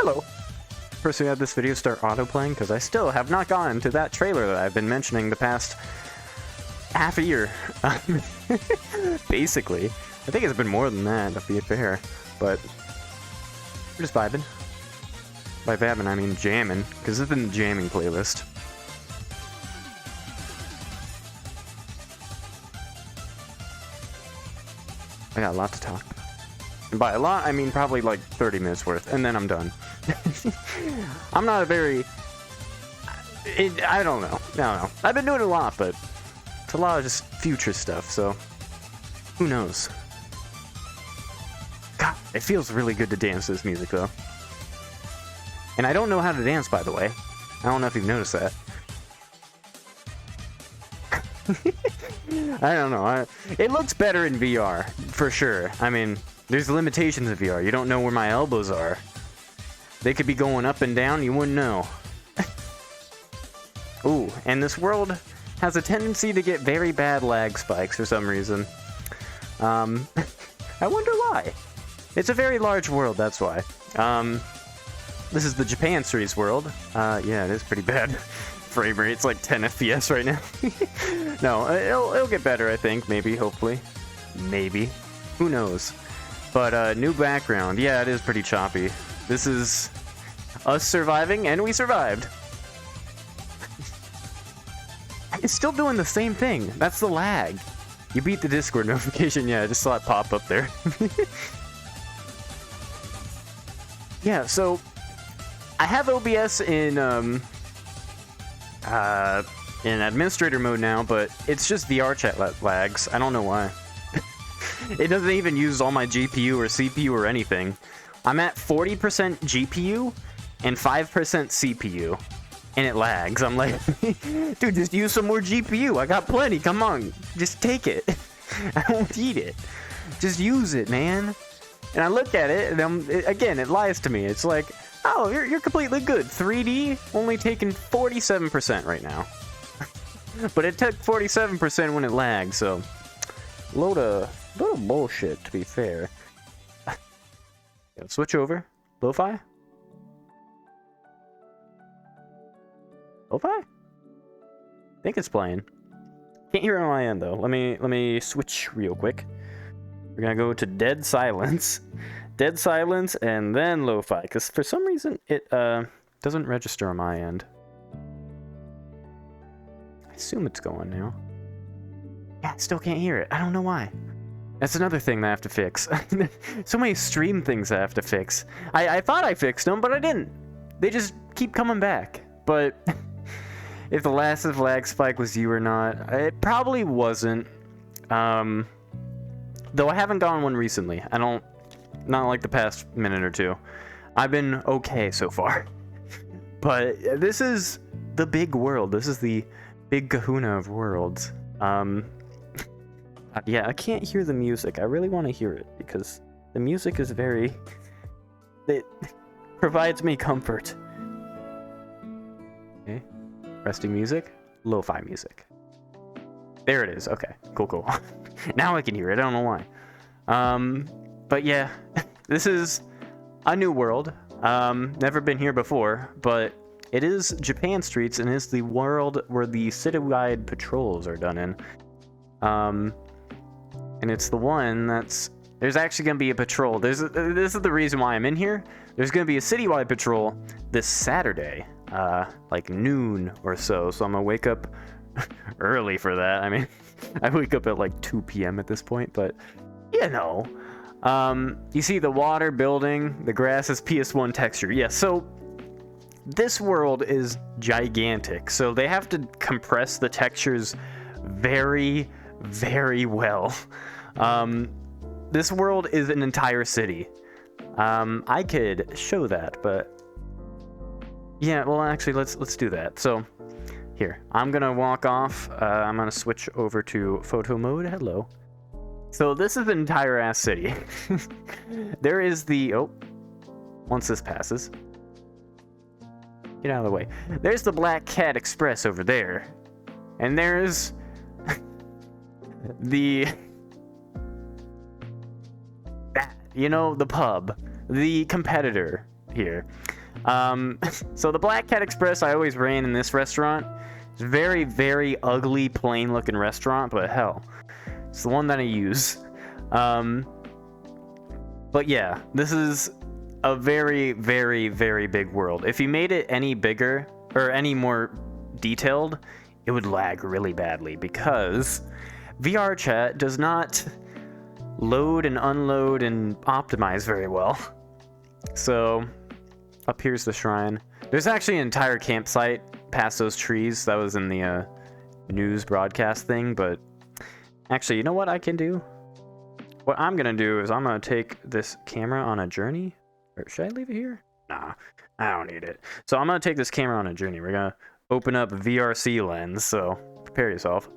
Hello. First, we had this video start autoplaying because I still have not gotten to that trailer that I've been mentioning the past half a year. Basically. I think it's been more than that, to be fair. But we're just vibing. By vibing, I mean jamming, because it's in the jamming playlist. I got a lot to talk about. And by a lot, I mean probably like 30 minutes worth, and then I'm done. I'm not a very... I don't know. I don't know. I've been doing a lot, but it's a lot of just future stuff, so who knows? God, it feels really good to dance to this music, though. And I don't know how to dance, by the way. I don't know if you've noticed that. I don't know. It looks better in VR, for sure. I mean, there's limitations in VR. You don't know where my elbows are. They could be going up and down, you wouldn't know. Ooh, and this world has a tendency to get very bad lag spikes for some reason. I wonder why. It's a very large world, that's why. This is the Japan Streets world. Yeah, it is pretty bad. Frame rate, it's like 10 FPS right now. No, it'll get better, I think. Maybe, hopefully. Maybe. Who knows? But, new background. Yeah, it is pretty choppy. This is us surviving, and we survived. It's still doing the same thing. That's the lag. You beat the Discord notification. Yeah, I just saw it pop up there. Yeah, so I have OBS in administrator mode now, but it's just VR chat lags. I don't know why. It doesn't even use all my GPU or CPU or anything. I'm at 40% GPU and 5% CPU, and it lags. I'm like, dude, just use some more GPU. I got plenty. Come on, just take it. I don't need it. Just use it, man. And I look at it, and again, it lies to me. It's like, oh, you're completely good. 3D only taking 47% right now. But it took 47% when it lagged, so load of bullshit, to be fair. Switch over. Lo-fi? Lo-fi? I think it's playing. Can't hear it on my end though. Let me switch real quick. We're gonna go to dead silence. Dead silence and then lo-fi, because for some reason it doesn't register on my end. I assume it's going now. Yeah, I still can't hear it. I don't know why. That's another thing that I have to fix. So many stream things I have to fix. I thought I fixed them, but I didn't. They just keep coming back. But if the last lag spike was you or not, it probably wasn't. Though I haven't gotten one recently. Not like the past minute or two. I've been okay so far. But this is the big world. This is the big kahuna of worlds. Yeah, I can't hear the music. I really want to hear it because the music is it provides me comfort. Okay. Resting music. Lo-fi music. There it is. Okay. Cool. Now I can hear it. I don't know why. But yeah, this is a new world. Never been here before, but it is Japan Streets and is the world where the citywide patrols are done in. And it's the one there's actually going to be a patrol. This is the reason why I'm in here. There's going to be a citywide patrol this Saturday, like noon or so. So I'm going to wake up early for that. I mean, I wake up at like 2 p.m. at this point, but you know. You see the water building, the grass is PS1 texture. Yeah, so this world is gigantic. So they have to compress the textures very, very well. This world is an entire city. I could show that, but yeah, well, actually, let's do that. So here, I'm gonna walk off. I'm gonna switch over to photo mode. Hello. So this is an entire ass city. There is once this passes, get out of the way. There's the Black Cat Express over there, and there's the pub, the competitor here. So the Black Cat Express I always ran in this restaurant. It's a very, very ugly, plain-looking restaurant, but hell, it's the one that I use. But yeah, this is a very, very, very big world. If you made it any bigger or any more detailed, it would lag really badly because VR chat does not load and unload and optimize very well. So up here's the shrine. There's actually an entire campsite past those trees. That was in the news broadcast thing, but actually, you know what I can do? What I'm gonna do is I'm gonna take this camera on a journey. Or should I leave it here? Nah, I don't need it. So I'm gonna take this camera on a journey. We're gonna open up VRC lens, so prepare yourself.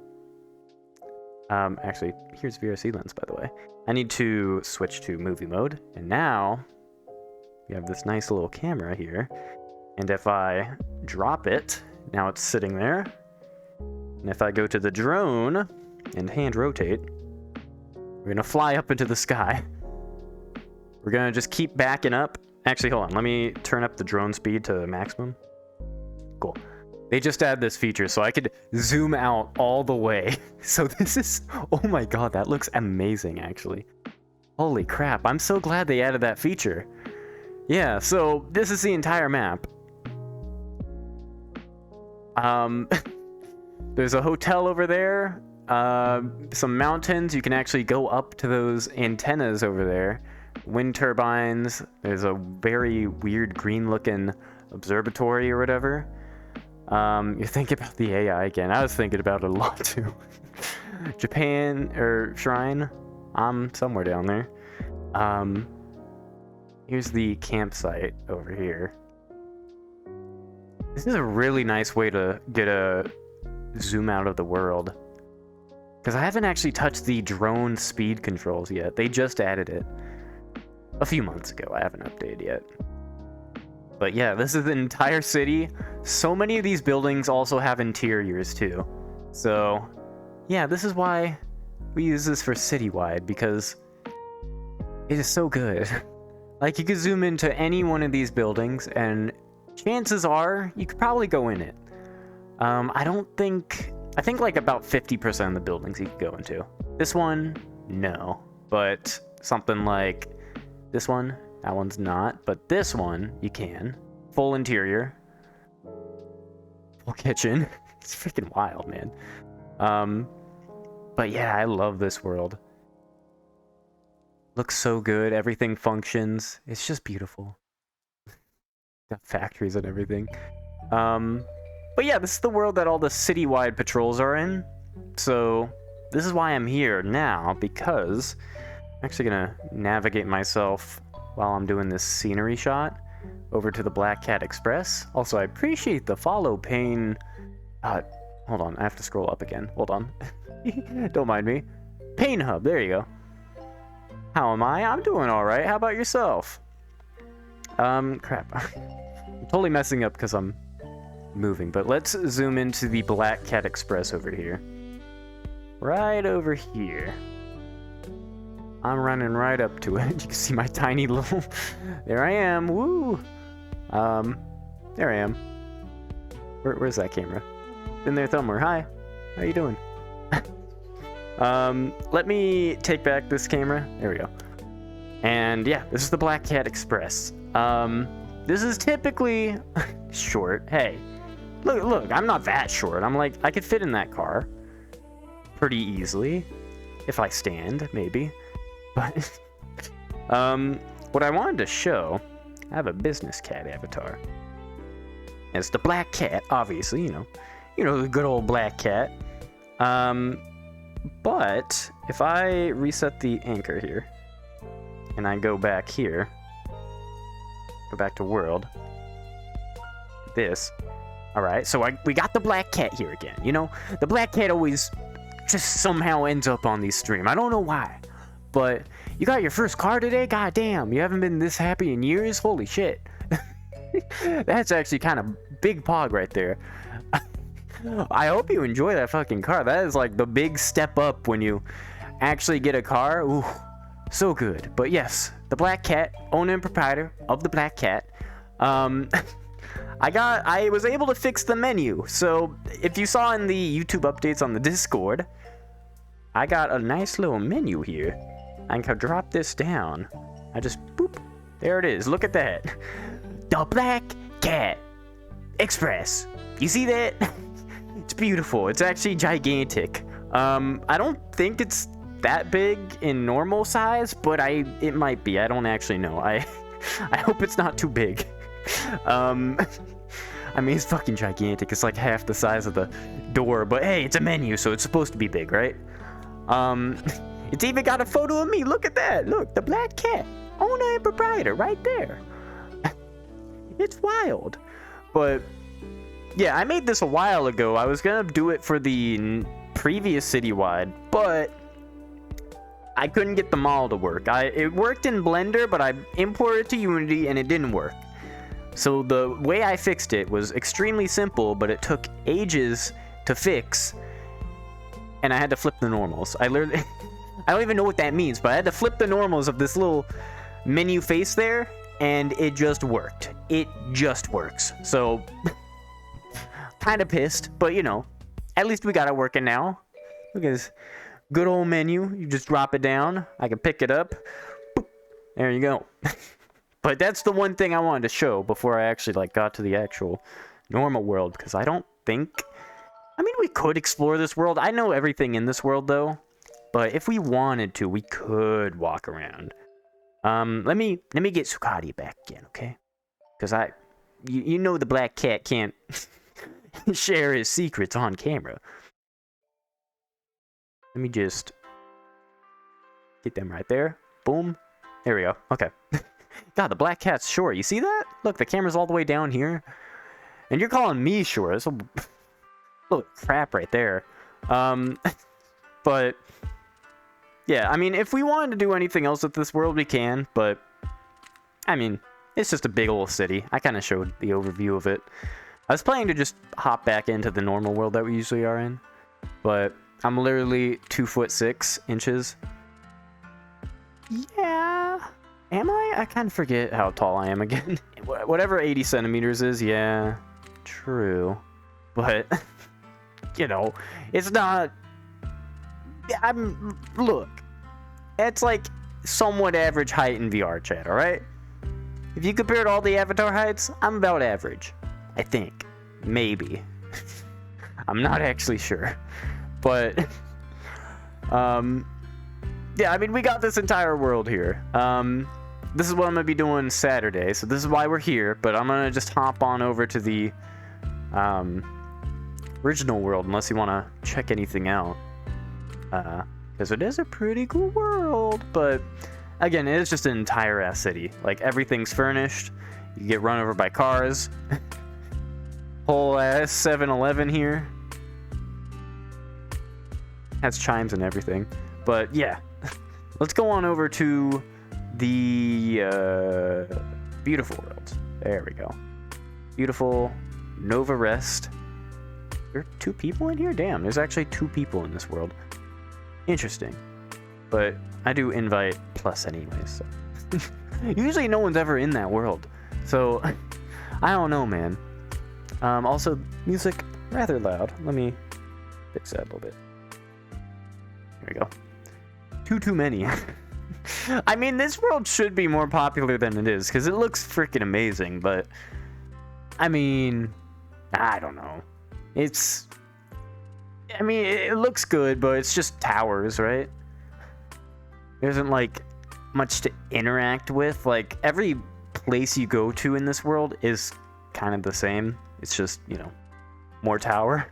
Actually, here's VRC lens, by the way. I need to switch to movie mode, and now we have this nice little camera here. And if I drop it, now it's sitting there. And if I go to the drone and hand rotate, we're gonna fly up into the sky. We're gonna just keep backing up. Actually, hold on. Let me turn up the drone speed to maximum. Cool. They just added this feature, so I could zoom out all the way. So this is... Oh my god, that looks amazing, actually. Holy crap, I'm so glad they added that feature. Yeah, so this is the entire map. There's a hotel over there. Some mountains. You can actually go up to those antennas over there. Wind turbines. There's a very weird green looking observatory or whatever. You're thinking about the AI again. I was thinking about it a lot too. Japan or shrine. I'm somewhere down there. Here's the campsite over here. This is a really nice way to get a zoom out of the world. Because I haven't actually touched the drone speed controls yet. They just added it a few months ago. I haven't updated yet. But yeah, this is the entire city. So many of these buildings also have interiors too. So yeah, this is why we use this for citywide, because it is so good. Like, you could zoom into any one of these buildings and chances are you could probably go in it. I think like about 50% of the buildings you could go into. This one, no. But something like this one, that one's not. But this one, you can. Full interior. Full kitchen. It's freaking wild, man. But yeah, I love this world. Looks so good. Everything functions. It's just beautiful. Got factories and everything. But yeah, this is the world that all the citywide patrols are in. So this is why I'm here now, because I'm actually gonna navigate myself while I'm doing this scenery shot over to the Black Cat Express. Also, I appreciate the follow pane. Hold on, I have to scroll up again. Hold on. Don't mind me. Pain Hub, there you go. How am I? I'm doing alright. How about yourself? Crap. I'm totally messing up because I'm moving, but let's zoom into the Black Cat Express over here. Right over here. I'm running right up to it. You can see my tiny little... There I am. Woo! There I am. Where's that camera? In there somewhere. Hi. How you doing? Let me take back this camera. There we go. And yeah, this is the Black Cat Express. This is typically short. Hey, look, I'm not that short. I'm like, I could fit in that car pretty easily if I stand, maybe. But what I wanted to show, I have a business cat avatar. It's the Black Cat, obviously, you know the good old Black Cat. But if I reset the anchor here and I go back here, go back to world, this, all right, so we got the Black Cat here again. You know, the Black Cat always just somehow ends up on these streams. I don't know why, but you got your first car today? God damn, you haven't been this happy in years? Holy shit. That's actually kind of big pog right there. I hope you enjoy that fucking car. That is like the big step up when you actually get a car. Ooh, so good. But yes, the Black Cat, owner and proprietor of the Black Cat. I was able to fix the menu. So if you saw in the YouTube updates on the Discord, I got a nice little menu here. I can drop this down. I just boop. There it is. Look at that. The Black Cat Express. You see that? It's beautiful. It's actually gigantic. I don't think it's that big in normal size, but it might be. I don't actually know. I hope it's not too big. I mean, it's fucking gigantic. It's like half the size of the door, but hey, it's a menu, so it's supposed to be big, right? It's even got a photo of me. Look at that. Look, the Black Cat, owner and proprietor, right there. It's wild. But yeah, I made this a while ago. I was gonna do it for the previous citywide, but I couldn't get the model to work. It worked in Blender, but I imported it to Unity and it didn't work. So the way I fixed it was extremely simple, but it took ages to fix, and I had to flip the normals. I don't even know what that means, but I had to flip the normals of this little menu face there, and it just worked. It just works. So, kind of pissed, but you know, at least we got it working now. Look at this good old menu. You just drop it down. I can pick it up. Boop. There you go. But that's the one thing I wanted to show before I actually got to the actual normal world, because I don't think... I mean, we could explore this world. I know everything in this world, though. But if we wanted to, we could walk around. Let me get Sukadia back again, okay? Because you know the Black Cat can't share his secrets on camera. Let me just get them right there. Boom. There we go. Okay. God, the Black Cat's short. You see that? Look, the camera's all the way down here. And you're calling me short. That's a little crap right there. But, yeah, I mean, if we wanted to do anything else with this world, we can. But, I mean, it's just a big old city. I kind of showed the overview of it. I was planning to just hop back into the normal world that we usually are in. But I'm literally 2'6". Yeah... Am I? I kind of forget how tall I am again. Whatever 80 centimeters is, yeah, true. But, you know, it's not... Look, it's like somewhat average height in VR chat, alright? If you compared all the avatar heights, I'm about average. I think. Maybe. I'm not actually sure. But, yeah, I mean, we got this entire world here. This is what I'm going to be doing Saturday, so this is why we're here, but I'm going to just hop on over to the original world, unless you want to check anything out. Because it is a pretty cool world, but again, it is just an entire-ass city. Like, everything's furnished. You get run over by cars. Whole-ass 7-Eleven here. Has chimes and everything. But, yeah. Let's go on over to the beautiful world. There we go. Beautiful Nova Rest. There are 2 people in here? Damn, there's actually 2 people in this world. Interesting. But I do invite plus anyways. So. Usually no one's ever in that world. So, I don't know, man. Also, music rather loud. Let me fix that a little bit. There we go. Too many. I mean, this world should be more popular than it is, because it looks freaking amazing, but... I mean... I don't know. It's... I mean, it looks good, but it's just towers, right? There isn't, like, much to interact with. Like, every place you go to in this world is kind of the same. It's just, you know, more tower.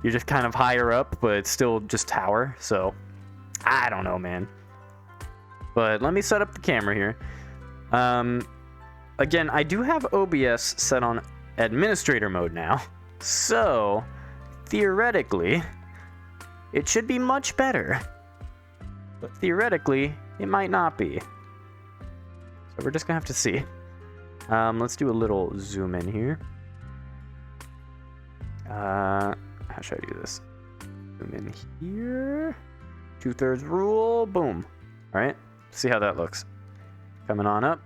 You're just kind of higher up, but it's still just tower, so... I don't know, man. But let me set up the camera here. Again, I do have OBS set on administrator mode now. So, theoretically, it should be much better. But theoretically, it might not be. So we're just gonna have to see. Let's do a little zoom in here. How should I do this? Zoom in here. 2/3 rule. Boom. All right. See how that looks. Coming on up.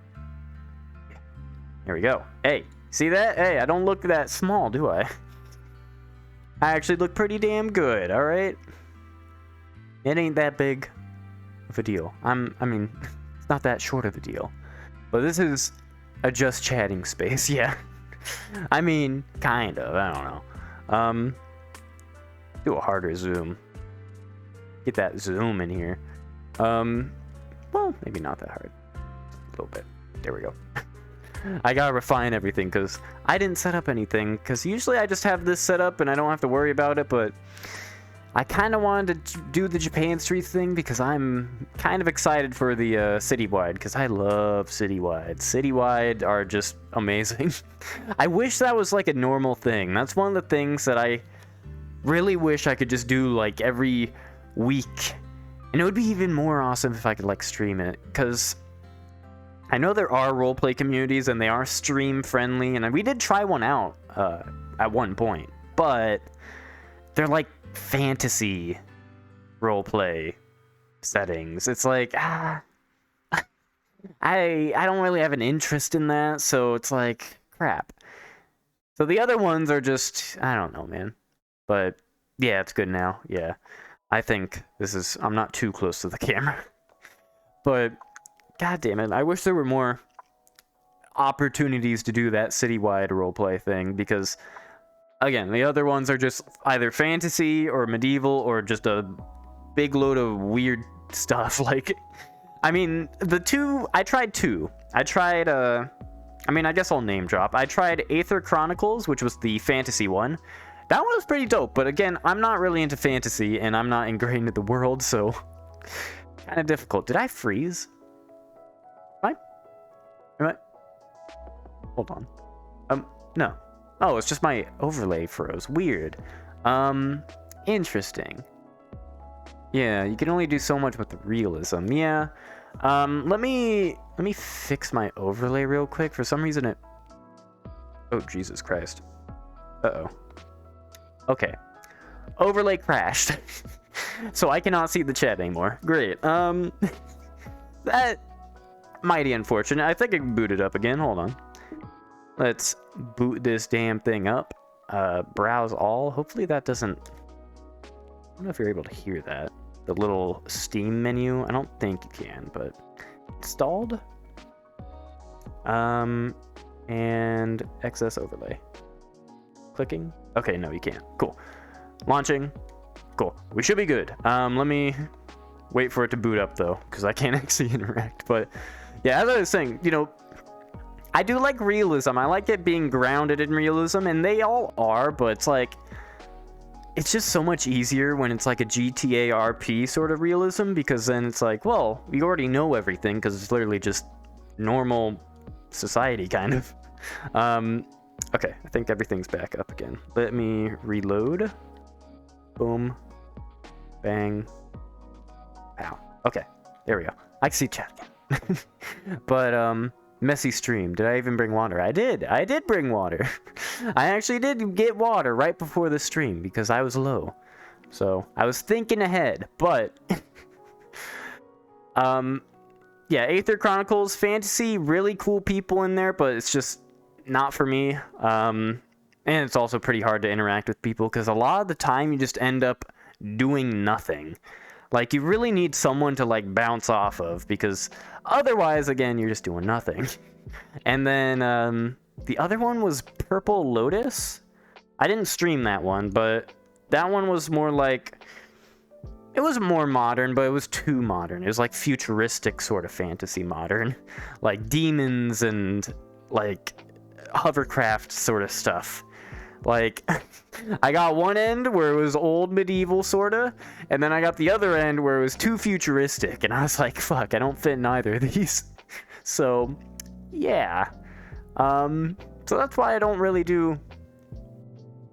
Here we go. Hey, see that? Hey, I don't look that small, do I? I actually look pretty damn good, alright? It ain't that big of a deal. I mean, it's not that short of a deal. But this is a just chatting space, yeah. I mean, kind of, I don't know. Do a harder zoom. Get that zoom in here. Well, maybe not that hard. A little bit. There we go. I gotta refine everything because I didn't set up anything, because usually I just have this set up and I don't have to worry about it, but I kind of wanted to do the Japan Street thing because I'm kind of excited for the Citywide, because I love Citywide. Citywide are just amazing. I wish that was like a normal thing. That's one of the things that I really wish I could just do like every week. And it would be even more awesome if I could like stream it, because I know there are roleplay communities and they are stream friendly, and we did try one out at one point, but they're like fantasy roleplay settings. It's like, I don't really have an interest in that, so it's like, crap. So the other ones are just, I don't know, man. But yeah, it's good now. Yeah. I think this is, I'm not too close to the camera. But god damn it, I wish there were more opportunities to do that citywide roleplay thing, because again, the other ones are just either fantasy or medieval or just a big load of weird stuff. Like, I mean, I tried two. I tried, I guess I'll name drop. I tried Aether Chronicles, which was the fantasy one. That one was pretty dope, but again, I'm not really into fantasy, and I'm not ingrained in the world, so kind of difficult. Did I freeze? Am I? Hold on. No. Oh, it's just my overlay froze. Weird. Interesting. Yeah, you can only do so much with the realism. Yeah. Let me fix my overlay real quick. For some reason it... Oh, Jesus Christ. Uh-oh. Okay. Overlay crashed. So I cannot see the chat anymore. Great. That... mighty unfortunate. I think I can boot it up again. Hold on. Let's boot this damn thing up. Browse all. Hopefully that doesn't... I don't know if you're able to hear that. The little Steam menu. I don't think you can, but... Installed? And... XS overlay. Clicking? Okay, no, you can't. Cool. Launching. Cool. We should be good. Let me... wait for it to boot up, though, because I can't actually interact, but... yeah, as I was saying, you know, I do like realism. I like it being grounded in realism, and they all are, but it's like, it's just so much easier when it's like a GTA RP sort of realism, because then it's like, well, we already know everything, because it's literally just normal society, kind of. Okay, I think everything's back up again. Let me reload. Boom. Bang. Ow. Okay, there we go. I can see chat again. But, messy stream. Did I even bring water? I did bring water. I actually did get water right before the stream because I was low. So, I was thinking ahead, but... yeah, Aether Chronicles, fantasy, really cool people in there, but it's just not for me. And it's also pretty hard to interact with people because a lot of the time you just end up doing nothing. Like, you really need someone to, like, bounce off of, because otherwise, again, you're just doing nothing. And then, the other one was Purple Lotus. I didn't stream that one, but that one was more like... it was more modern, but it was too modern. It was, like, futuristic sort of fantasy modern. Like, demons and, like, hovercraft sort of stuff. Like, I got one end where it was old medieval, sorta, and then I got the other end where it was too futuristic, and I was like, fuck, I don't fit in either of these. So, yeah. So that's why I don't really do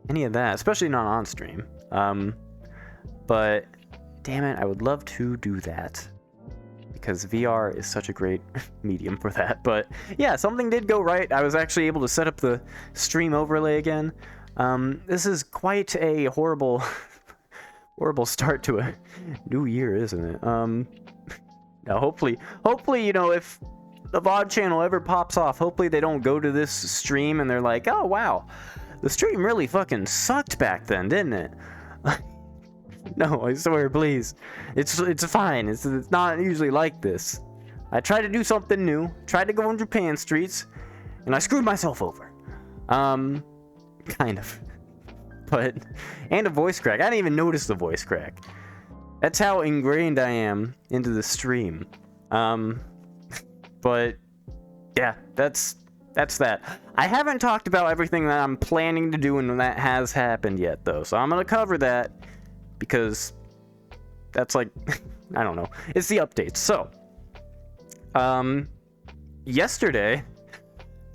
any of that, especially not on stream. But, damn it, I would love to do that, because VR is such a great medium for that. But, yeah, something did go right. I was actually able to set up the stream overlay again. This is quite a horrible start to a new year, isn't it? Now hopefully, you know, if the VOD channel ever pops off, hopefully they don't go to this stream and they're like, oh wow, the stream really fucking sucked back then, didn't it? No, I swear, please. It's fine. It's not usually like this. I tried to do something new, tried to go on Japan streets, and I screwed myself over. Kind of. But, and a voice crack. I didn't even notice the voice crack. That's how ingrained I am into the stream. But, yeah, that's that. I haven't talked about everything that I'm planning to do and that has happened yet, though. So I'm going to cover that because that's like, I don't know. It's the updates. So, yesterday,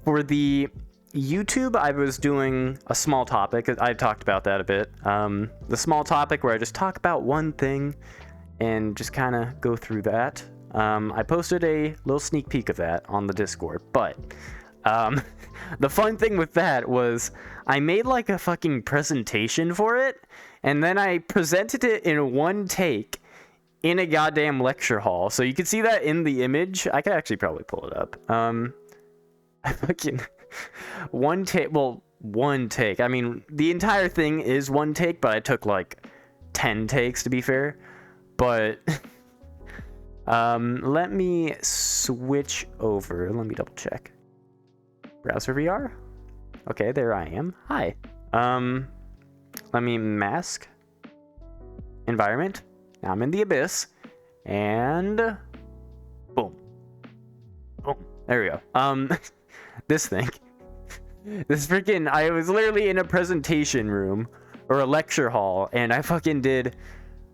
for the YouTube, I was doing a small topic. I talked about that a bit. The small topic where I just talk about one thing and just kind of go through that. I posted a little sneak peek of that on the Discord, but the fun thing with that was I made like a fucking presentation for it, and then I presented it in one take in a goddamn lecture hall. So you can see that in the image. I could actually probably pull it up. I fucking one take. I mean, the entire thing is one take, but I took like 10 takes to be fair. But let me switch over. Let me double check. Browser VR. Okay, there I am. Hi. Let me mask environment. Now I'm in the abyss, and boom, boom. There we go. This thing. This freaking, I was literally in a presentation room or a lecture hall, and I fucking did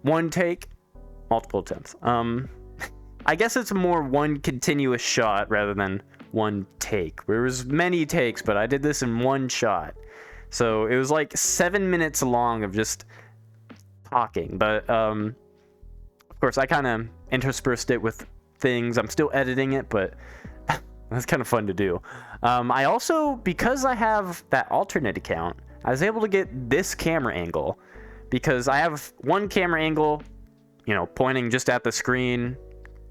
one take, multiple attempts. I guess it's more one continuous shot rather than one take. There was many takes, but I did this in one shot. So it was like 7 minutes long of just talking. But of course, I kind of interspersed it with things. I'm still editing it, but that's kind of fun to do. I also, because I have that alternate account, I was able to get this camera angle because I have one camera angle, you know, pointing just at the screen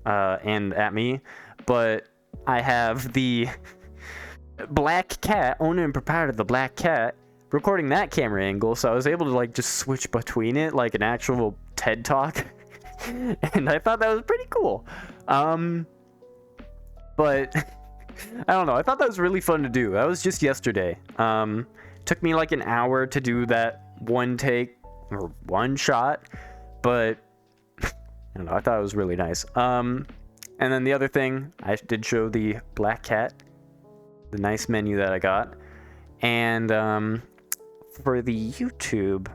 and at me, but I have the Black Cat, owner and proprietor of the Black Cat, recording that camera angle, so I was able to like just switch between it like an actual TED Talk. And I thought that was pretty cool. But I don't know, I thought that was really fun to do. That was just yesterday. Took me like an hour to do that one take or one shot, but I don't know, I thought it was really nice. And then the other thing, I did show the Black Cat, the nice menu that I got. And for the YouTube,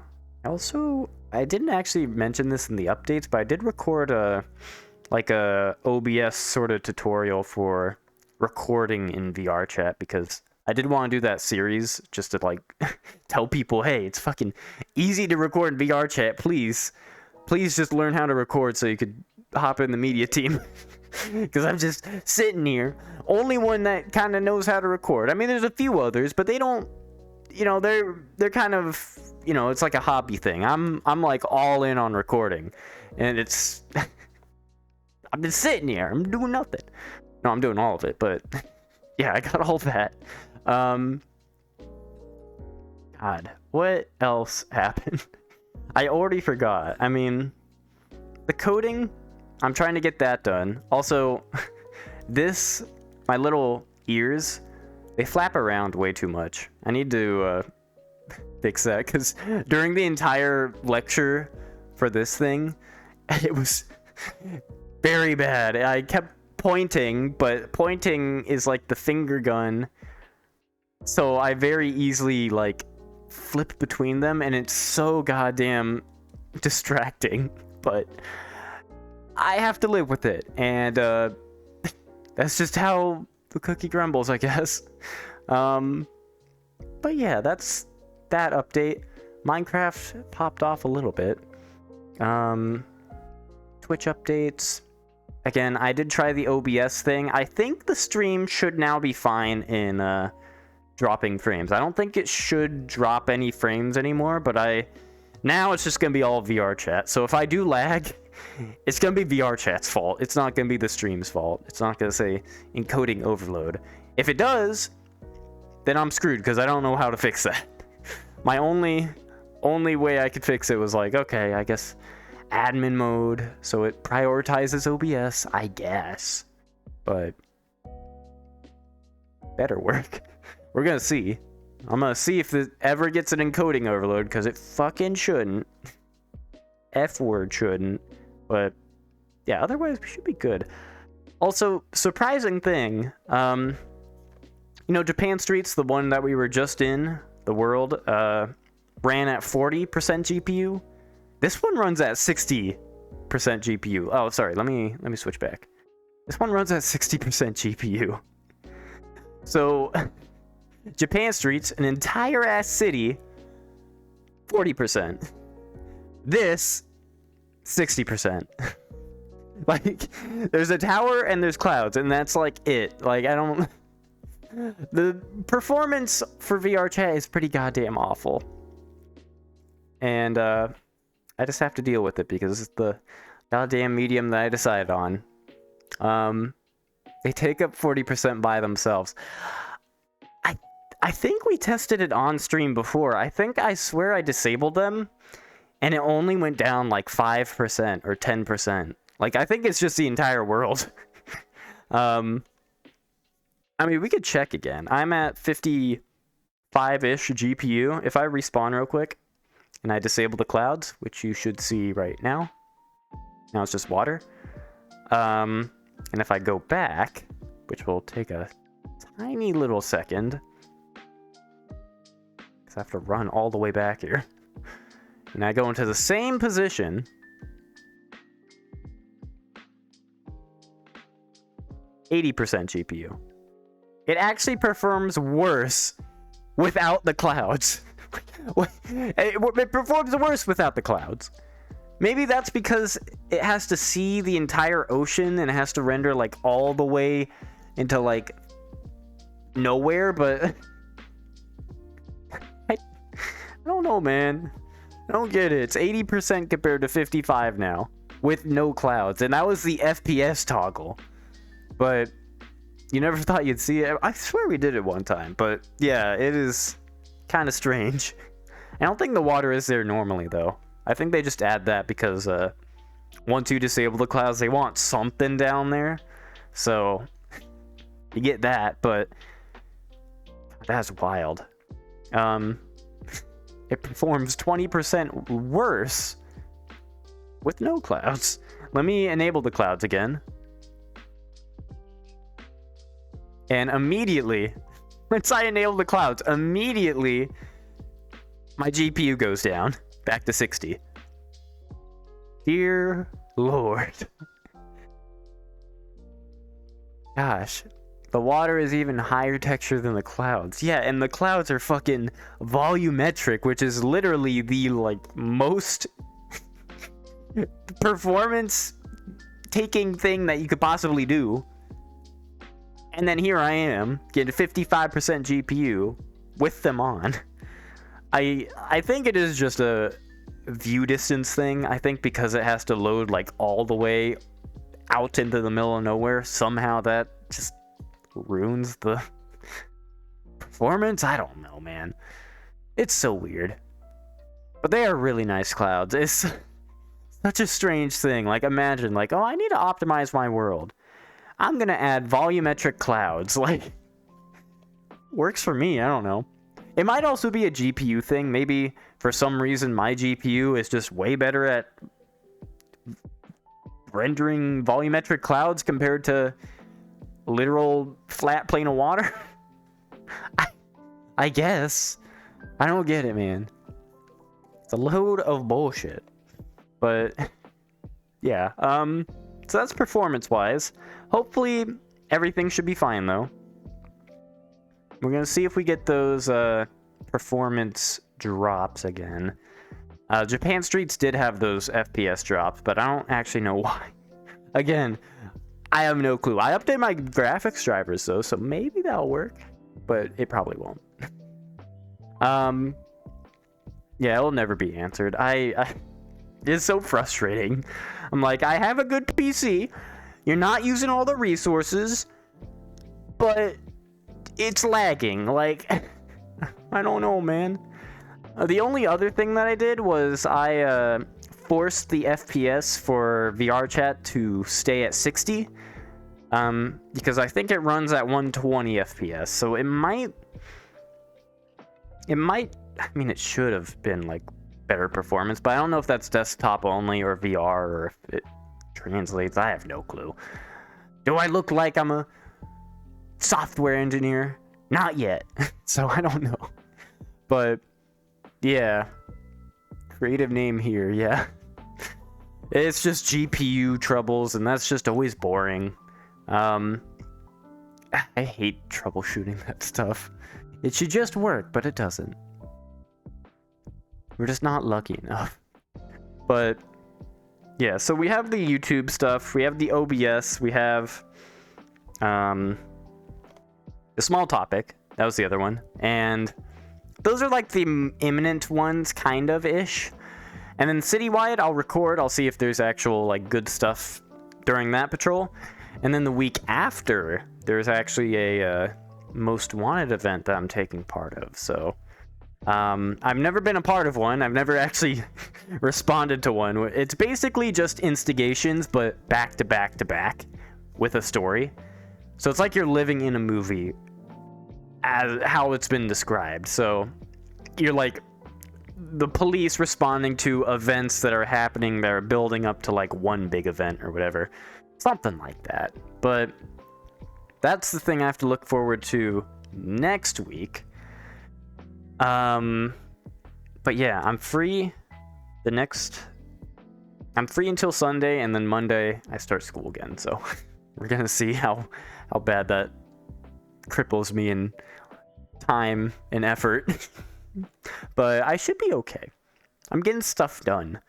I didn't actually mention this in the updates, but I did record a OBS sort of tutorial for recording in VR chat because I did want to do that series just to like tell people, hey, it's fucking easy to record in VR chat. Please just learn how to record so you could hop in the media team. Because I'm just sitting here, only one that kind of knows how to record. I mean, there's a few others, but they don't, you know, they're kind of, you know, it's like a hobby thing. I'm like all in on recording, and it's I've been sitting here, I'm doing nothing. No, I'm doing all of it, but yeah, I got all that. God, what else happened? I already forgot. I mean, the coding, I'm trying to get that done. Also, my little ears, they flap around way too much. I need to fix that, because during the entire lecture for this thing, it was very bad. I kept pointing, but pointing is like the finger gun, so I very easily like flip between them, and it's so goddamn distracting, but I have to live with it, and that's just how the cookie crumbles, I guess. But yeah, that's that update. Minecraft popped off a little bit. Twitch updates. Again, I did try the OBS thing. I think the stream should now be fine in dropping frames. I don't think it should drop any frames anymore, but now it's just gonna be all VR chat. So if I do lag, It's gonna be VR chat's fault. It's not gonna be the stream's fault. It's not gonna say encoding overload. If it does, then I'm screwed because I don't know how to fix that. My only way I could fix it was like, okay, I guess admin mode, so it prioritizes OBS, I guess. But better work. We're gonna see. I'm gonna see if it ever gets an encoding overload, because it fucking shouldn't. F word shouldn't. But yeah, otherwise we should be good. Also, surprising thing, you know, Japan Street's the one that we were just in, the world, ran at 40% GPU. This one runs at 60% GPU. Oh, sorry, let me switch back. This one runs at 60% GPU. So, Japan Street's an entire ass city, 40%. This, 60%. Like, there's a tower and there's clouds, and that's like it. Like, I don't... The performance for VR chat is pretty goddamn awful. And, I just have to deal with it because it's the goddamn medium that I decided on. They take up 40% by themselves. I think we tested it on stream before. I swear I disabled them, and it only went down like 5% or 10%. Like, I think it's just the entire world. I mean, we could check again. I'm at 55-ish GPU. If I respawn real quick, and I disable the clouds, which you should see right now. Now it's just water. And if I go back, which will take a tiny little second, because I have to run all the way back here. And I go into the same position. %, 80% GPU. It actually performs worse without the clouds. It performs worse without the clouds. Maybe that's because it has to see the entire ocean and it has to render like all the way into like nowhere, but I don't know, man. I don't get it. It's 80% compared to 55 now with no clouds, and that was the FPS toggle. But you never thought you'd see it. I swear we did it one time, but yeah, it is kind of strange. I don't think the water is there normally, though. I think they just add that because once you disable the clouds, they want something down there. So you get that, but that's wild. It performs 20% worse with no clouds. Let me enable the clouds again. And immediately, once I enable the clouds, immediately my GPU goes down back to 60. Dear Lord. Gosh, the water is even higher texture than the clouds. Yeah, and the clouds are fucking volumetric, which is literally the like most performance taking thing that you could possibly do. And then here I am getting 55% GPU with them on. I think it is just a view distance thing. I think because it has to load like all the way out into the middle of nowhere, somehow that just ruins the performance. I don't know, man. It's so weird. But they are really nice clouds. It's such a strange thing. Like, imagine, like, oh, I need to optimize my world. I'm gonna add volumetric clouds. Like, works for me. I don't know. It might also be a GPU thing. Maybe for some reason my GPU is just way better at rendering volumetric clouds compared to literal flat plane of water. I guess. I don't get it, man. It's a load of bullshit. But yeah, so that's performance-wise. Hopefully everything should be fine, though. We're gonna see if we get those performance drops again. Japan Streets did have those FPS drops, but I don't actually know why. Again, I have no clue. I updated my graphics drivers, though, so maybe that'll work, but it probably won't. Yeah, it'll never be answered. It's so frustrating. I'm like, I have a good PC. You're not using all the resources, but it's lagging. Like, I don't know, man. The only other thing that I did was I forced the FPS for VR chat to stay at 60. Because I think it runs at 120 FPS. So it might, I mean, it should have been like better performance, but I don't know if that's desktop only or VR or if it translates. I have no clue. Do I look like I'm a software engineer? Not yet. So I don't know. But yeah, creative name here. Yeah, it's just GPU troubles, and that's just always boring. I hate troubleshooting that stuff. It should just work, but it doesn't. We're just not lucky enough. But yeah, so we have the YouTube stuff, we have the OBS, we have the small topic. That was the other one. And those are like the imminent ones, kind of ish. And then citywide, I'll record, I'll see if there's actual like good stuff during that patrol. And then the week after, there's actually a most wanted event that I'm taking part of. So I've never been a part of one. I've never actually responded to one. It's basically just instigations, but back to back to back with a story. So it's like you're living in a movie as how it's been described. So you're like the police responding to events that are happening that are building up to like one big event or whatever. Something like that. But that's the thing I have to look forward to next week. But yeah, I'm free until Sunday, and then Monday I start school again. So we're gonna see how bad that cripples me in time and effort. But I should be okay. I'm getting stuff done.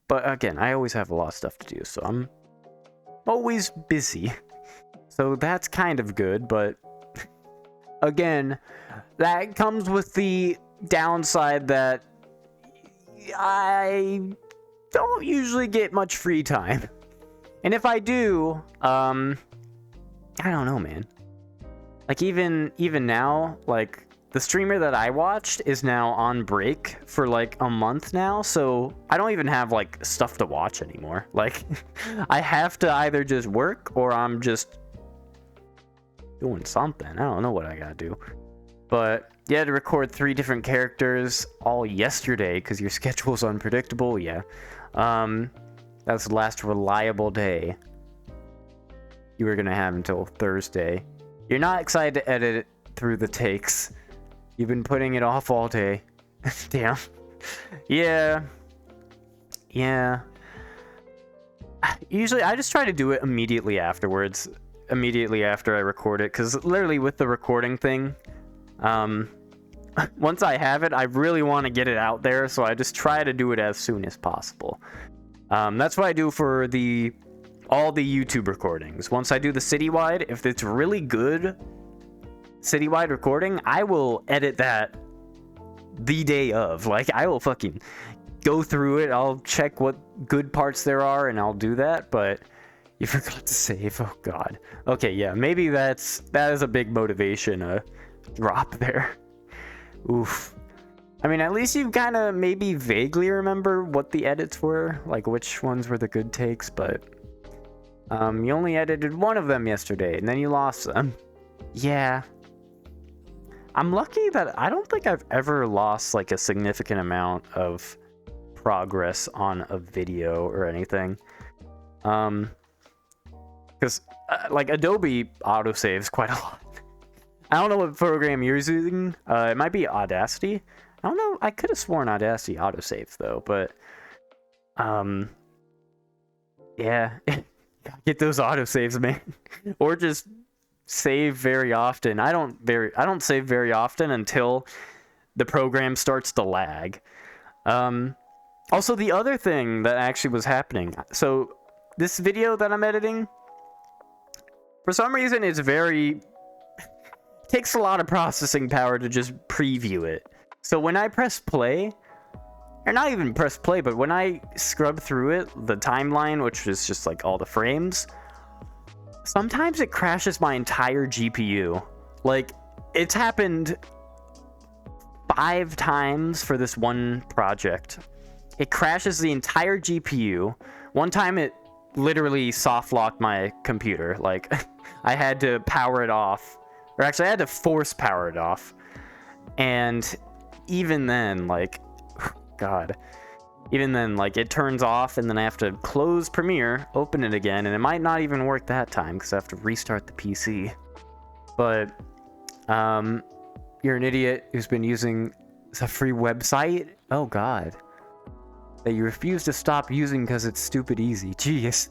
But again, I always have a lot of stuff to do, so I'm always busy. So that's kind of good, but again, that comes with the downside that I don't usually get much free time. And if I do, I don't know, man. Like even now, like the streamer that I watched is now on break for like a month now, so I don't even have like stuff to watch anymore. Like I have to either just work or I'm just doing something. I don't know what I gotta do. But you had to record 3 different characters all yesterday because your schedule's unpredictable. Yeah. That's the last reliable day you were gonna have until Thursday. You're not excited to edit it through the takes. You've been putting it off all day. Damn. Yeah. Usually I just try to do it immediately afterwards. Immediately after I record it. Because literally with the recording thing, once I have it, I really want to get it out there. So I just try to do it as soon as possible. That's what I do for all the YouTube recordings. Once I do the citywide, if it's really good citywide recording, I will edit that the day of. Like, I will fucking go through it. I'll check what good parts there are, and I'll do that. But you forgot to save. Oh god. Okay, yeah, maybe that is a big motivation drop there. Oof. I mean, at least you kind of maybe vaguely remember what the edits were, like which ones were the good takes. But you only edited one of them yesterday, and then you lost them. Yeah. I'm lucky that I don't think I've ever lost like a significant amount of progress on a video or anything. Because like Adobe autosaves quite a lot. I don't know what program you're using. It might be Audacity. I don't know. I could have sworn Audacity autosaves though, but yeah, get those autosaves, man, or just save very often. I don't save very often until the program starts to lag. Also, the other thing that actually was happening, so this video that I'm editing, for some reason it's takes a lot of processing power to just preview it. So when I press play, or not even press play, but when I scrub through it, the timeline, which is just like all the frames, sometimes it crashes my entire GPU. Like, it's happened 5 times for this one project. It crashes the entire GPU. One time it literally soft locked my computer. Like, I had to power it off, or actually I had to force power it off. And even then, like, God, even then, like, it turns off, and then I have to close Premiere, open it again, and it might not even work that time because I have to restart the PC. But you're an idiot who's been using a free website. Oh God, that you refuse to stop using because it's stupid easy. Jeez.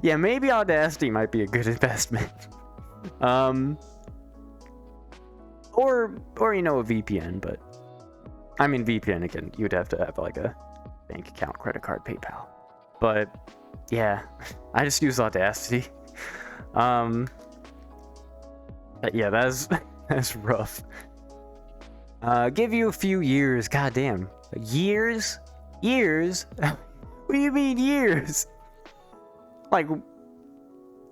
Yeah, maybe Audacity might be a good investment. Or you know, a VPN, but I mean, VPN, again, you'd have to have like a bank account, credit card, PayPal. But yeah, I just use Audacity. But yeah, that's rough. Give you a few years. God damn. Years? Years? What do you mean years? Like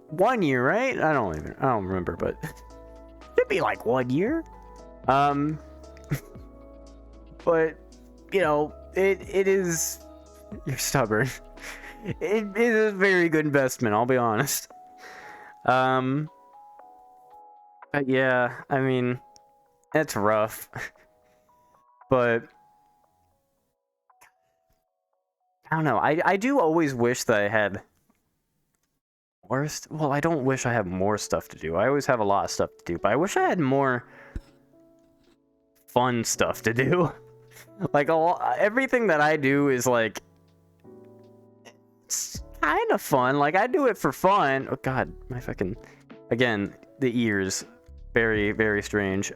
1 year, right? I don't remember, but it'd be like 1 year. But you know, it is, you're stubborn. It is a very good investment, I'll be honest. But yeah, I mean, it's rough. But I don't know. I do always wish that I had more. Well, I don't wish I had more stuff to do. I always have a lot of stuff to do, but I wish I had more fun stuff to do. Like, everything that I do is like, it's kind of fun. Like, I do it for fun. Oh God, my fucking, again, the ears, very, very strange.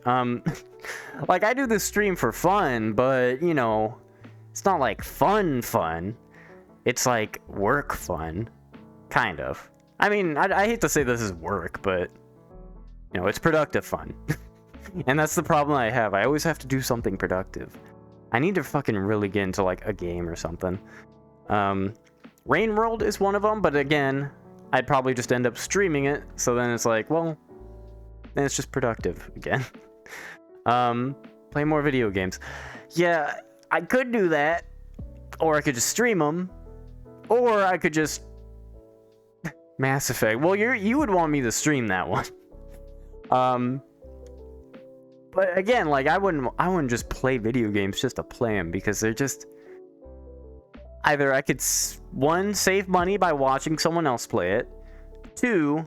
Like, I do this stream for fun, but you know, it's not like fun. It's like work fun, kind of. I mean, I hate to say this is work, but you know, it's productive fun. And that's the problem I have. I always have to do something productive. I need to fucking really get into like a game or something. Rain World is one of them, but again, I'd probably just end up streaming it. So then it's like, well, then it's just productive again. Play more video games. Yeah, I could do that, or I could just stream them, or I could just Mass Effect. Well, you would want me to stream that one. But again, like, I wouldn't just play video games just to play them, because they're just, either I could, 1, save money by watching someone else play it, 2,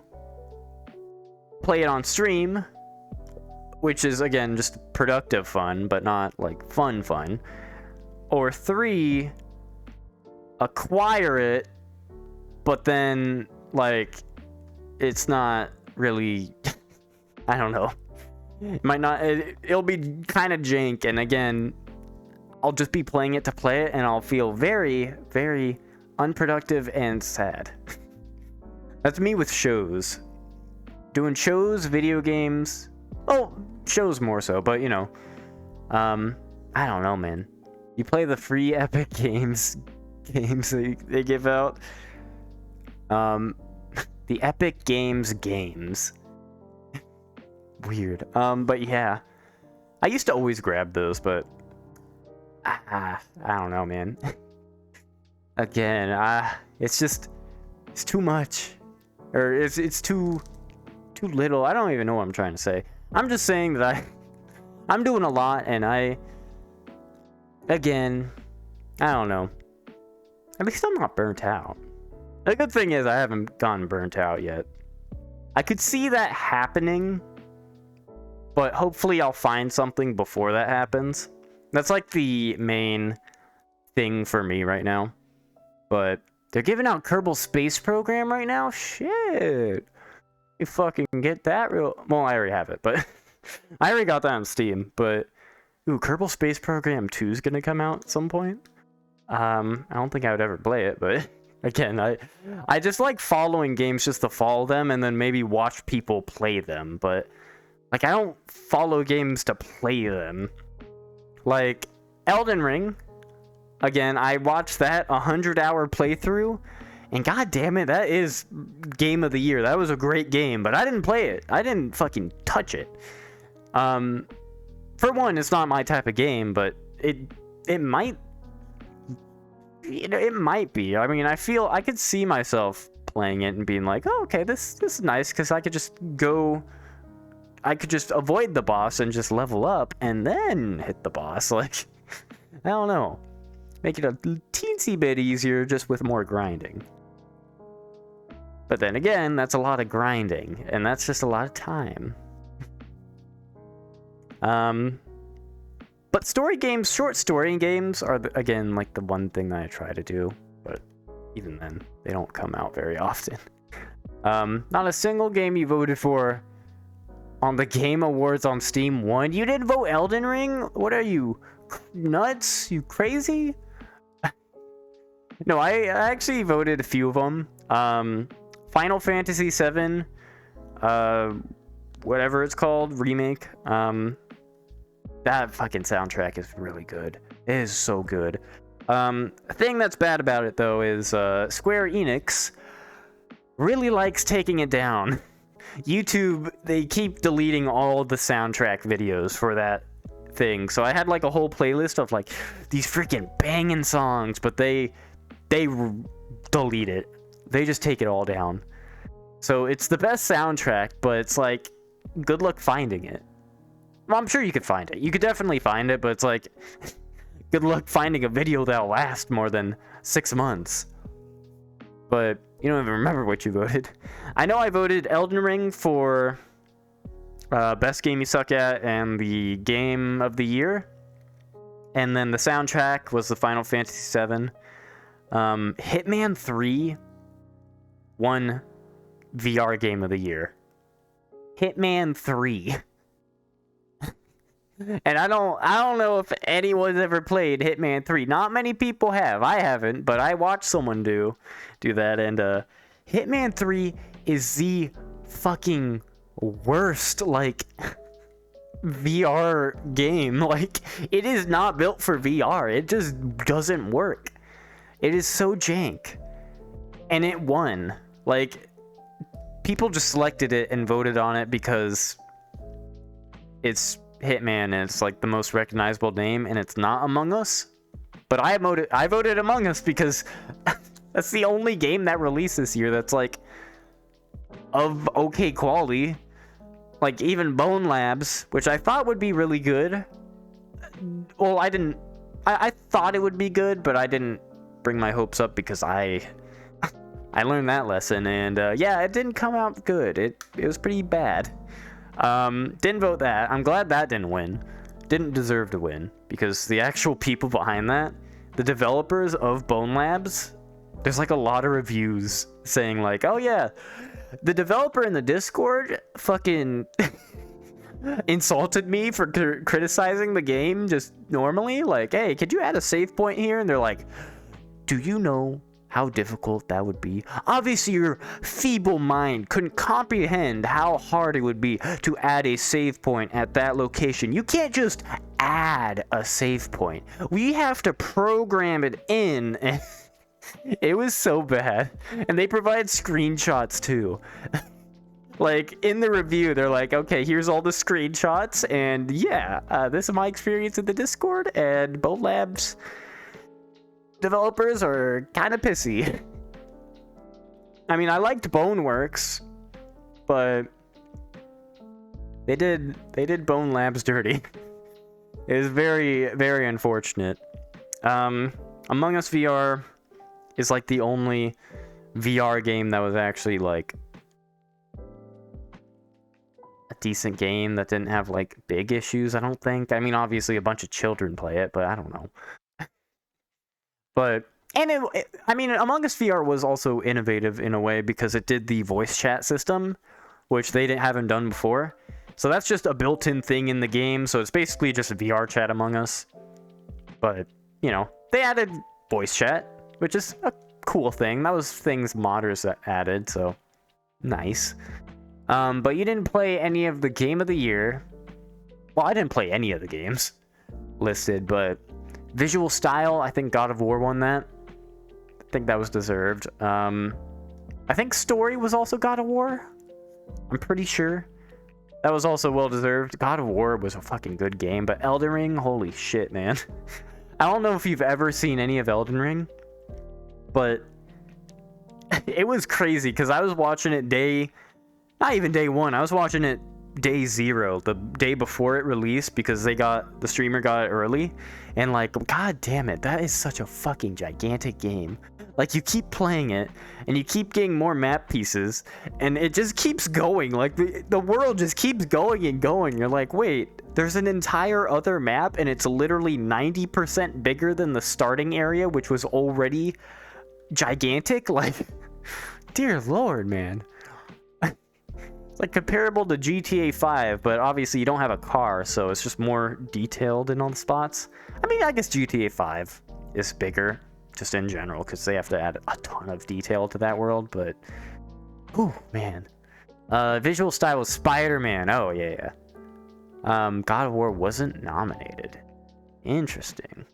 play it on stream, which is, again, just productive fun, but not like fun, or 3, acquire it, but then like it's not really I don't know, it might not, it'll be kind of jank, and again, I'll just be playing it to play it, and I'll feel very, very unproductive and sad. That's me with shows. Doing shows, video games. Oh, shows more so, but you know, I don't know, man. You play the free Epic games they give out. The Epic games. Weird. But yeah, I used to always grab those, but I don't know, man. Again, it's too much, or it's too little. I don't even know what I'm trying to say. I'm just saying that I'm doing a lot, and again, I don't know. At least I'm not burnt out. The good thing is I haven't gotten burnt out yet. I could see that happening, but hopefully I'll find something before that happens. That's like the main thing for me right now. But they're giving out Kerbal Space Program right now? Shit. You fucking get that real... Well, I already have it, but... I already got that on Steam, but... Ooh, Kerbal Space Program 2 is gonna come out at some point? I don't think I would ever play it, but... Again, I just like following games just to follow them and then maybe watch people play them, but... Like, I don't follow games to play them. Like, Elden Ring. again, I watched that 100-hour playthrough, and god damn it, that is game of the year. That was a great game, but I didn't play it. I didn't fucking touch it. For one, it's not my type of game, but it might, you know, it might be. I mean, I could see myself playing it and being like, oh, okay, this is nice, because I could just avoid the boss and just level up and then hit the boss. Like, I don't know. Make it a teensy bit easier just with more grinding. But then again, that's a lot of grinding, and that's just a lot of time. But story games, short story games are, again, like the one thing that I try to do. But even then, they don't come out very often. Not a single game you voted for on the Game Awards on Steam won. You didn't vote Elden Ring? What are you, nuts? You crazy? No, I actually voted a few of them. Final Fantasy VII, whatever it's called, remake. That fucking soundtrack is really good. It is so good. A thing that's bad about it, though, is Square Enix really likes taking it down. YouTube, they keep deleting all the soundtrack videos for that thing. So I had like a whole playlist of like these freaking banging songs, but they delete it. They just take it all down. So it's the best soundtrack, but it's like, good luck finding it. Well, I'm sure you could find it. You could definitely find it, but it's like, good luck finding a video that'll last more than 6 months. But you don't even remember what you voted. I know I voted Elden Ring for best game you suck at and the game of the year. And then the soundtrack was the Final Fantasy VII. Hitman 3 won VR game of the year. Hitman 3. And I don't know if anyone's ever played Hitman 3. Not many people have. I haven't, but I watched someone do that, and Hitman 3 is the fucking worst, like, VR game. Like, it is not built for VR. It just doesn't work. It is so jank. And it won. Like, people just selected it and voted on it because it's Hitman and it's like the most recognizable name, and it's not Among Us. But I voted Among Us because that's the only game that released this year that's like of okay quality. Like even Bone Labs, which I thought would be really good. Well, I thought it would be good, but I didn't bring my hopes up because I learned that lesson, and yeah, it didn't come out good. It was pretty bad. Didn't vote that. I'm glad that didn't win. Didn't deserve to win, because the actual people behind that, the developers of Bone Labs, there's like a lot of reviews saying like, oh yeah, the developer in the Discord fucking insulted me for criticizing the game just normally. Like, hey, could you add a save point here? And they're like, do you know how difficult that would be? Obviously, your feeble mind couldn't comprehend how hard it would be to add a save point at that location. You can't just add a save point. We have to program it in. It was so bad. And they provide screenshots too. Like, in the review, they're like, okay, here's all the screenshots. And yeah, this is my experience in the Discord. And Bone Labs developers are kind of pissy. I mean, I liked Boneworks, but they did Bone Labs dirty. It is very, very unfortunate. Among Us VR is like the only VR game that was actually like a decent game that didn't have like big issues, I don't think. I mean, obviously a bunch of children play it, but I don't know. But, and I mean, Among Us VR was also innovative in a way because it did the voice chat system, which they haven't done before. So that's just a built-in thing in the game. So it's basically just a VR chat Among Us. But, you know, they added voice chat, which is a cool thing. That was things modders that added, so nice. But you didn't play any of the game of the year. Well, I didn't play any of the games listed, but Visual style, I think God of War won that. I think that was deserved. I think story was also God of War. I'm pretty sure. That was also well deserved. God of War was a fucking good game, but Elden Ring, holy shit, man. I don't know if you've ever seen any of Elden Ring, but it was crazy because I was watching it not even day one. I was watching it day 0, the day before it released, because the streamer got it early, and like, god damn it, that is such a fucking gigantic game. Like, you keep playing it and you keep getting more map pieces and it just keeps going. Like, the world just keeps going and going. You're like, wait, there's an entire other map and it's literally 90% bigger than the starting area, which was already gigantic. Like, dear lord, man. It's like comparable to GTA 5, but obviously you don't have a car, so it's just more detailed in all the spots. I mean, I guess GTA 5 is bigger, just in general, because they have to add a ton of detail to that world, but... Ooh, man. Visual style was Spider-Man. Oh, yeah. God of War wasn't nominated. Interesting.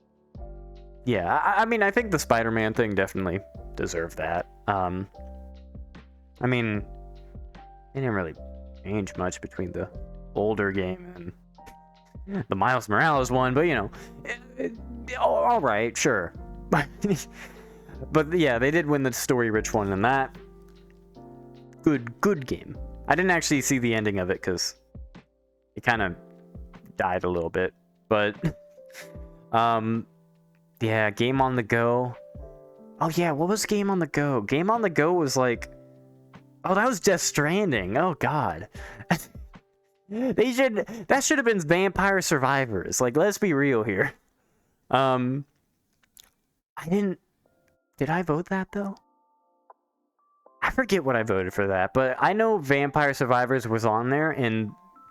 Yeah, I mean, I think the Spider-Man thing definitely deserved that. I mean... It didn't really change much between the older game and the Miles Morales one, but you know, all right, sure. But yeah, they did win the story-rich one, and that good game. I didn't actually see the ending of it because it kind of died a little bit, but yeah, Game on the Go. Oh yeah, what was Game on the Go? Game on the Go was like. Oh, that was Death Stranding. Oh, God. That should have been Vampire Survivors. Like, let's be real here. Did I vote that, though? I forget what I voted for that, but I know Vampire Survivors was on there, and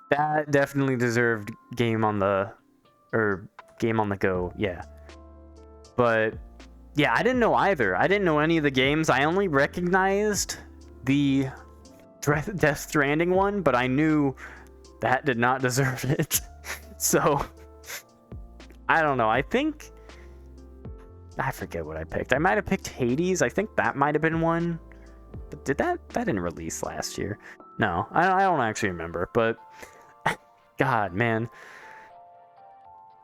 that definitely deserved Game on the Go, yeah. But, yeah, I didn't know either. I didn't know any of the games. I only recognized the Death Stranding one, but I knew that did not deserve it. So I don't know. I forget what I picked. I might have picked Hades. I think that might have been one. But that didn't release last year? No, I don't actually remember. But God, man,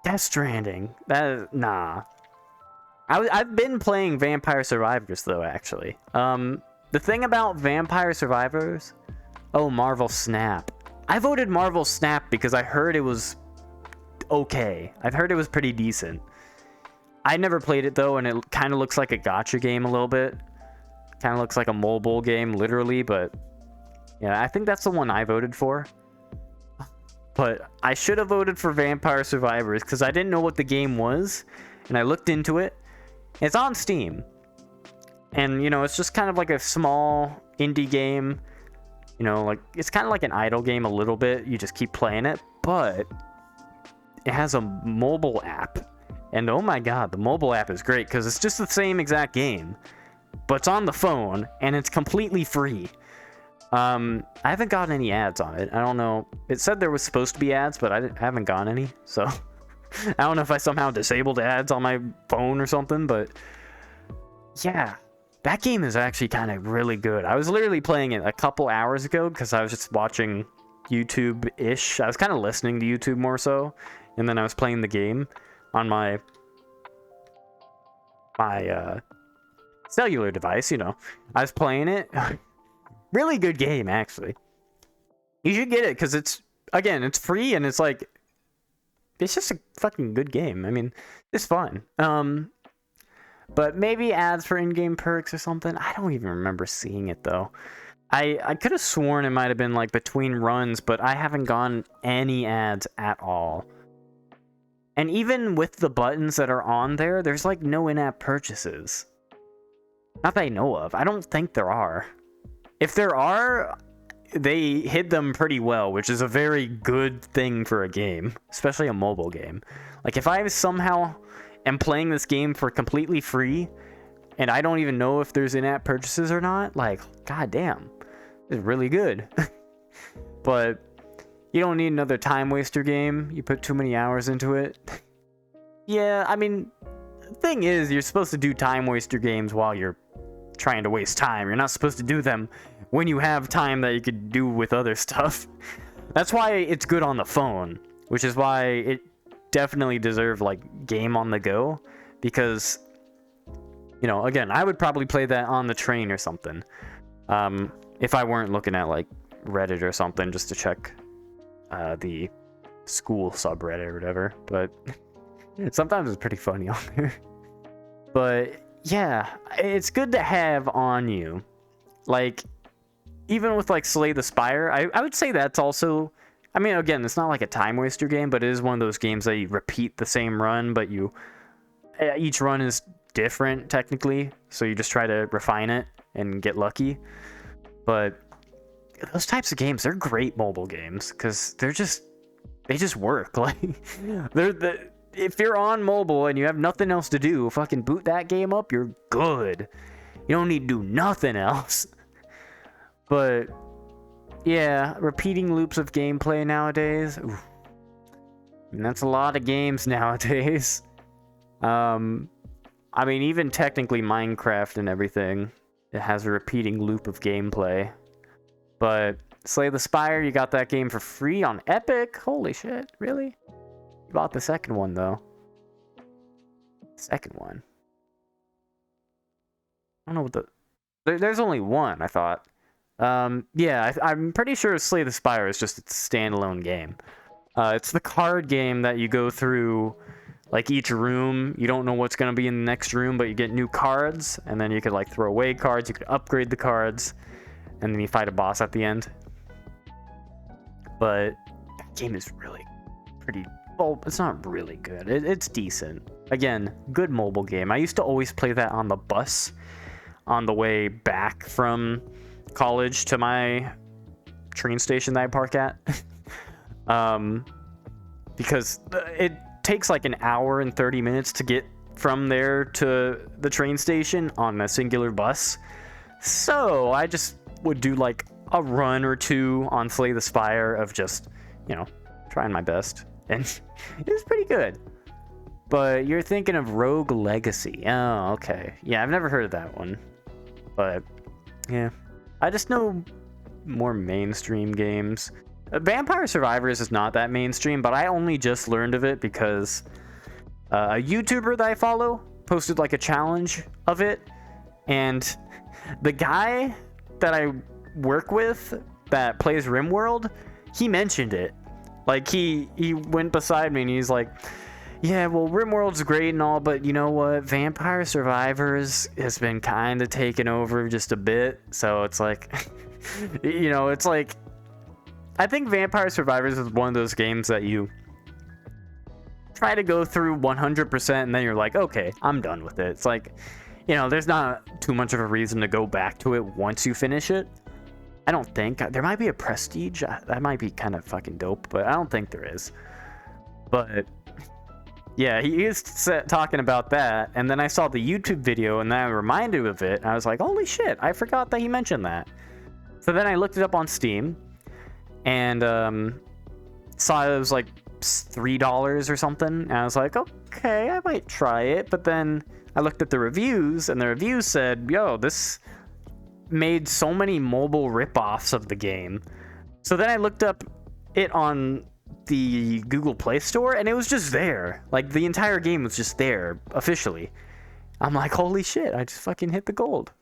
Death Stranding. Nah. I've been playing Vampire Survivors though, actually. The thing about Vampire Survivors... Oh, Marvel Snap. I voted Marvel Snap because I heard it was okay. I've heard it was pretty decent. I never played it, though, and it kind of looks like a gacha game a little bit. Kind of looks like a mobile game, literally, but... Yeah, I think that's the one I voted for. But I should have voted for Vampire Survivors because I didn't know what the game was, and I looked into it. It's on Steam. And, you know, it's just kind of like a small indie game. You know, like, it's kind of like an idle game a little bit. You just keep playing it. But it has a mobile app. And, oh my god, the mobile app is great because it's just the same exact game. But it's on the phone, and it's completely free. I haven't gotten any ads on it. I don't know. It said there was supposed to be ads, but I haven't gotten any. So, I don't know if I somehow disabled ads on my phone or something, but... Yeah. That game is actually kind of really good. I was literally playing it a couple hours ago because I was just watching YouTube-ish. I was kind of listening to YouTube more so. And then I was playing the game on my cellular device, you know. I was playing it. Really good game, actually. You should get it because it's free and it's like... It's just a fucking good game. I mean, it's fun. But maybe ads for in-game perks or something. I don't even remember seeing it, though. I could have sworn it might have been, like, between runs, but I haven't gotten any ads at all. And even with the buttons that are on there, there's, like, no in-app purchases. Not that I know of. I don't think there are. If there are, they hid them pretty well, which is a very good thing for a game. Especially a mobile game. Like, if I somehow... am playing this game for completely free, and I don't even know if there's in-app purchases or not, like, goddamn, it's really good. But you don't need another time waster game. You put too many hours into it. Yeah, I mean, the thing is, you're supposed to do time waster games while you're trying to waste time. You're not supposed to do them when you have time that you could do with other stuff. That's why it's good on the phone, which is why it definitely deserved like game on the go, because, you know, again, I would probably play that on the train or something, if I weren't looking at like Reddit or something just to check the school subreddit or whatever. But sometimes it's pretty funny on there. But yeah, it's good to have on you. Like, even with like Slay the Spire, I would say that's also, I mean, again, it's not like a time waster game, but it is one of those games that you repeat the same run, but each run is different technically, so you just try to refine it and get lucky. But those types of games, they're great mobile games because they just work. Like, if you're on mobile and you have nothing else to do, fucking boot that game up, you're good. You don't need to do nothing else. But yeah, repeating loops of gameplay nowadays, oof. And that's a lot of games nowadays. I mean, even technically Minecraft and everything, it has a repeating loop of gameplay. But Slay the Spire, you got that game for free on Epic. Holy shit, really? You bought the second one, though. Second one. I don't know what there's only one, I thought. Yeah, I'm pretty sure Slay the Spire is just a standalone game. It's the card game that you go through, like, each room. You don't know what's going to be in the next room, but you get new cards, and then you could, like, throw away cards. You could upgrade the cards, and then you fight a boss at the end. But that game is really pretty... Well, it's not really good. It's decent. Again, good mobile game. I used to always play that on the bus on the way back from college to my train station that I park at. Because it takes like an hour and 30 minutes to get from there to the train station on a singular bus. So I just would do like a run or two on Slay the Spire of just, you know, trying my best. And it was pretty good. But you're thinking of Rogue Legacy. Oh, okay. Yeah, I've never heard of that one. But, yeah. I just know more mainstream games. Vampire Survivors is not that mainstream, but I only just learned of it because a YouTuber that I follow posted like a challenge of it. And the guy that I work with that plays RimWorld, he mentioned it. Like, he went beside me and he's like, yeah, well, RimWorld's great and all, but you know what? Vampire Survivors has been kind of taken over just a bit. So it's like, you know, it's like, I think Vampire Survivors is one of those games that you try to go through 100% and then you're like, okay, I'm done with it. It's like, you know, there's not too much of a reason to go back to it once you finish it. I don't think. There might be a prestige. That might be kind of fucking dope, but I don't think there is. But yeah, he is talking about that, and then I saw the YouTube video, and then I reminded of it, and I was like, holy shit, I forgot that he mentioned that. So then I looked it up on Steam, and saw it was like $3 or something, and I was like, okay, I might try it, but then I looked at the reviews, and the reviews said, yo, this made so many mobile ripoffs of the game. So then I looked up it on the Google Play Store, and it was just there. Like, the entire game was just there, officially. I'm like, holy shit, I just fucking hit the gold.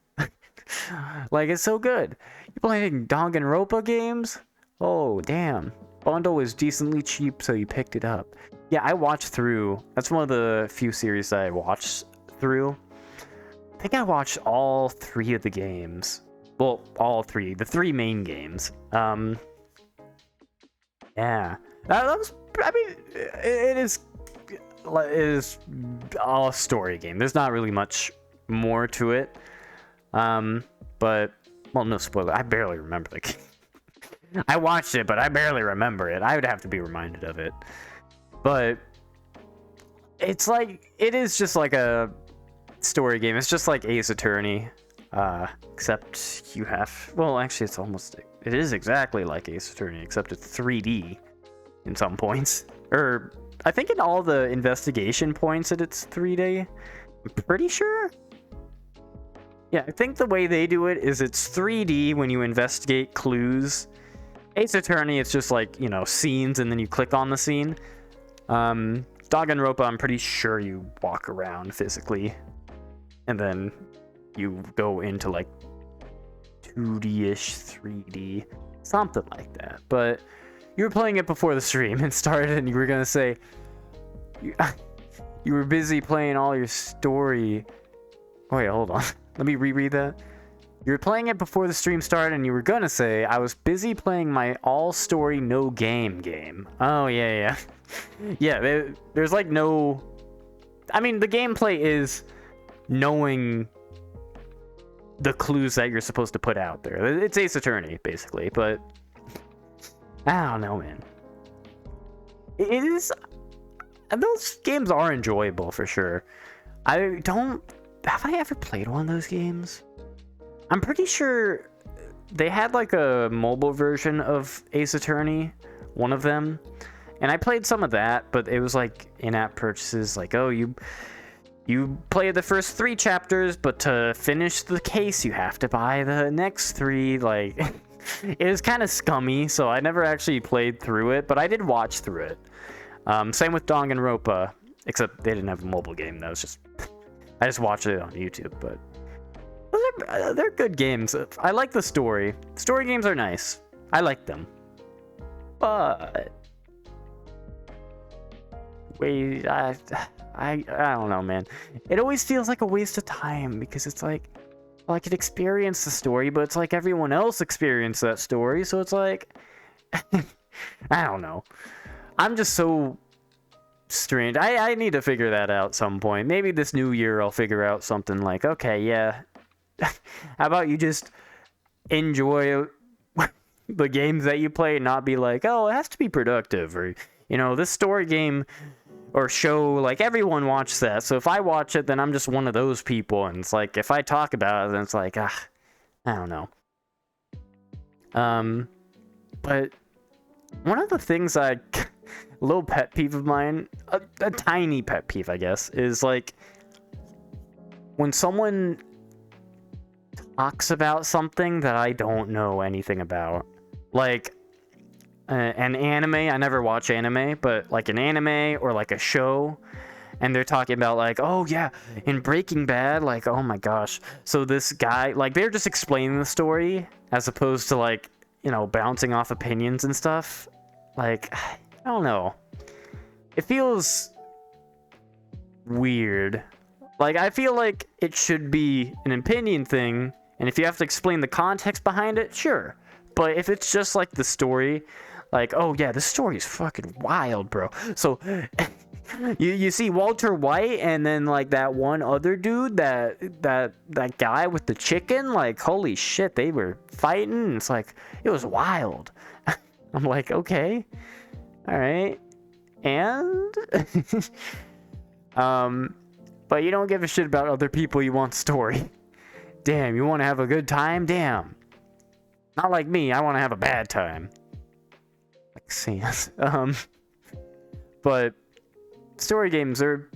Like, it's so good. You playing Danganronpa games? Oh, damn. Bundle was decently cheap, so you picked it up. Yeah, I watched through. That's one of the few series that I watched through. I think I watched all 3 of the games. Well, all 3. The 3 main games. Yeah. That was, I mean, it is a story game. There's not really much more to it. But, well, no spoiler. I barely remember the game. I watched it, but I barely remember it. I would have to be reminded of it. But it's like, it is just like a story game. It's just like Ace Attorney. Except you have, well, actually it is exactly like Ace Attorney, except it's 3D in some points. Or, I think in all the investigation points that it's 3D. I'm pretty sure. Yeah, I think the way they do it is it's 3D when you investigate clues. Ace Attorney, it's just like, you know, scenes and then you click on the scene. Danganronpa, I'm pretty sure you walk around physically and then you go into like 2D-ish, 3D, something like that. But you were playing it before the stream and started and you were gonna say you were busy playing all your story. Wait, hold on. Let me reread that. You were playing it before the stream started and you were gonna say, I was busy playing my all-story, no-game game. Oh, yeah. Yeah, there's like no... I mean, the gameplay is knowing the clues that you're supposed to put out there. It's Ace Attorney, basically, but... I don't know, man. It is... Those games are enjoyable, for sure. I don't... Have I ever played one of those games? I'm pretty sure they had like a mobile version of Ace Attorney, one of them, and I played some of that, but it was like in-app purchases, like, oh, you play the first 3 chapters, but to finish the case you have to buy the next 3. Like, it was kind of scummy, so I never actually played through it, but I did watch through it. Same with Danganronpa, except they didn't have a mobile game. That was just I just watched it on YouTube, but they're good games. I like the story. Story games are nice. I like them. But wait, I don't know, man. It always feels like a waste of time because it's like, well, I could experience the story, but it's like everyone else experienced that story, so it's like I don't know. I'm just so strange. I need to figure that out some point. Maybe this new year I'll figure out something like, okay, yeah. How about you just enjoy the games that you play and not be like, oh, it has to be productive, or, you know, this story game or show, like, everyone watches that, so if I watch it, then I'm just one of those people, and it's like, if I talk about it, then it's like, I don't know. But one of the things a little pet peeve of mine, a tiny pet peeve, I guess, is like when someone talks about something that I don't know anything about. Like an anime, I never watch anime, but like an anime or like a show, and they're talking about like, oh yeah, in Breaking Bad, like, oh my gosh, so this guy, like, they're just explaining the story as opposed to like, you know, bouncing off opinions and stuff. Like, I don't know. It feels weird. Like, I feel like it should be an opinion thing, and if you have to explain the context behind it, sure. But if it's just like the story, like, oh yeah, this story is fucking wild, bro. So you see Walter White and then like that one other dude, that guy with the chicken, like, holy shit, they were fighting. It's like, it was wild. I'm like, okay, all right, and but you don't give a shit about other people. You want story. Damn, you want to have a good time? Damn. Not like me, I want to have a bad time. Like Sans. But story games they're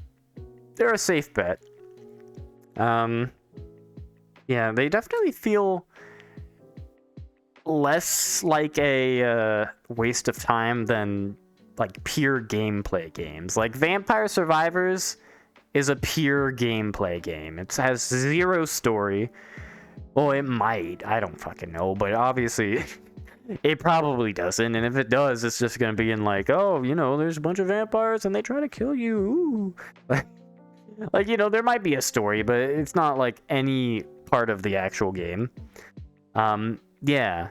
a safe bet. Yeah, they definitely feel less like a waste of time than like pure gameplay games. Like Vampire Survivors is a pure gameplay game. It has 0 story. Well, it might. I don't fucking know. But obviously, it probably doesn't. And if it does, it's just going to be in like, oh, you know, there's a bunch of vampires and they try to kill you. Ooh. Like, you know, there might be a story, but it's not like any part of the actual game. Yeah.